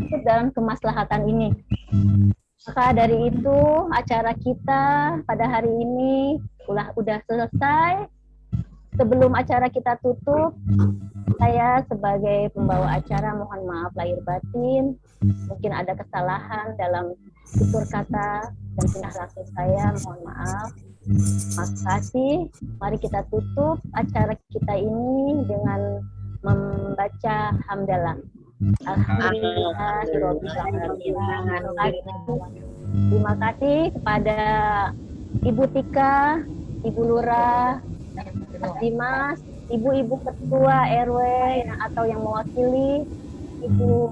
ikut dalam kemaslahatan ini. Maka dari itu acara kita pada hari ini udah selesai. Sebelum acara kita tutup, saya sebagai pembawa acara mohon maaf lahir batin. Mungkin ada kesalahan dalam tutur kata dan tingkah laku saya, mohon maaf. Terima kasih. Mari kita tutup acara kita ini dengan membaca hamdalah. Alhamdulillah. Terima kasih kepada Ibu Tika, Ibu Lurah, Mas Dimas, ibu-ibu ketua RW atau yang mewakili ibu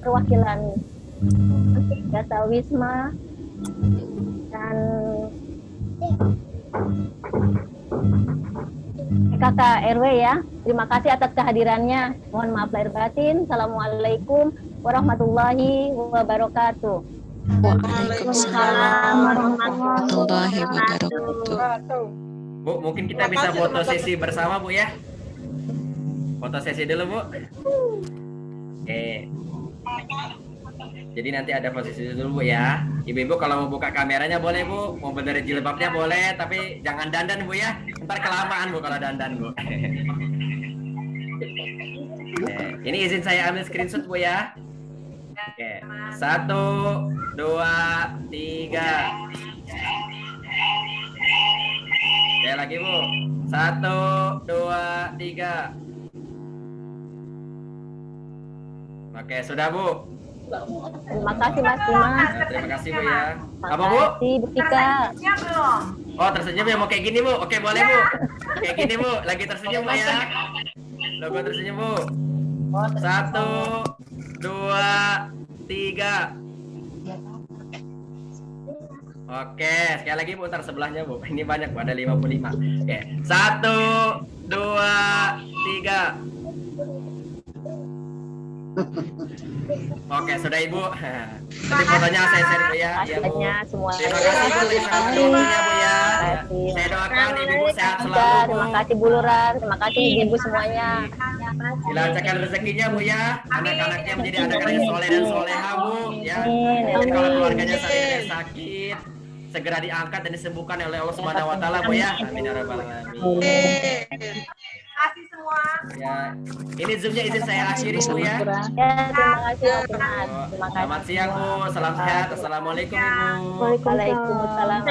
perwakilan Desa Wisma dan PKK RW ya. Terima kasih atas kehadirannya. Mohon maaf lahir batin. Assalamualaikum warahmatullahi wabarakatuh. Waalaikumsalam warahmatullahi wabarakatuh. Bu, mungkin kita bisa foto sesi bersama, Bu ya. Foto sesi dulu, Bu. Oke. Jadi nanti ada foto sesi dulu, Bu ya. Ibu-ibu kalau mau buka kameranya boleh, Bu. Mau benerin jilbabnya boleh, tapi jangan dandan, Bu ya. Ntar kelamaan, Bu, kalau dandan, Bu. Ini izin saya ambil screenshot, Bu ya. Oke. 1, 2, 3. Sekali lagi, Bu. 1, 2, 3. Oke, sudah, Bu. Terima kasih Mas Dimas. Terima kasih, Bu ya. Apa, Bu? Terima kasih Bu Tika. belum? Oh, tersenyum ya, mau kayak gini, Bu. Oke, boleh, Bu. Kayak gini, Bu. Lagi tersenyum, Bu ya. Logo tersenyum, Bu. 1, 2, 3. Oke, sekali lagi, Bu. Ntar sebelahnya, Bu. Ini banyak, Bu. Ada 55. Oke. 1, 2, 3. Oke, sudah, Ibu. Nanti fotonya saya share, Bu ya. Iya, Bu. Semuanya. Terima kasih, Bu. Terima kasih waktunya, Bu ya. Saya doakan Ibu sehat selalu, Bu. Terima kasih Bu Luran, terima kasih Ibu semuanya. Dilancarkan rezekinya, Bu ya. Anak-anaknya menjadi anak-anak yang soleh dan soleha, Bu ya. Jadi kalau keluarganya sakit, segera diangkat dan disembuhkan oleh Allah Subhanahu wa taala, Bu ya. Amin ya rabbal alamin. Kasih semua. Ya. Ini Zoom-nya izin saya akhiri, Bu ya. Ya, terima kasih Mas Dimas. Terima kasih. Selamat siang, Bu. Salam sehat. Assalamualaikum, Ibu. Waalaikumsalam.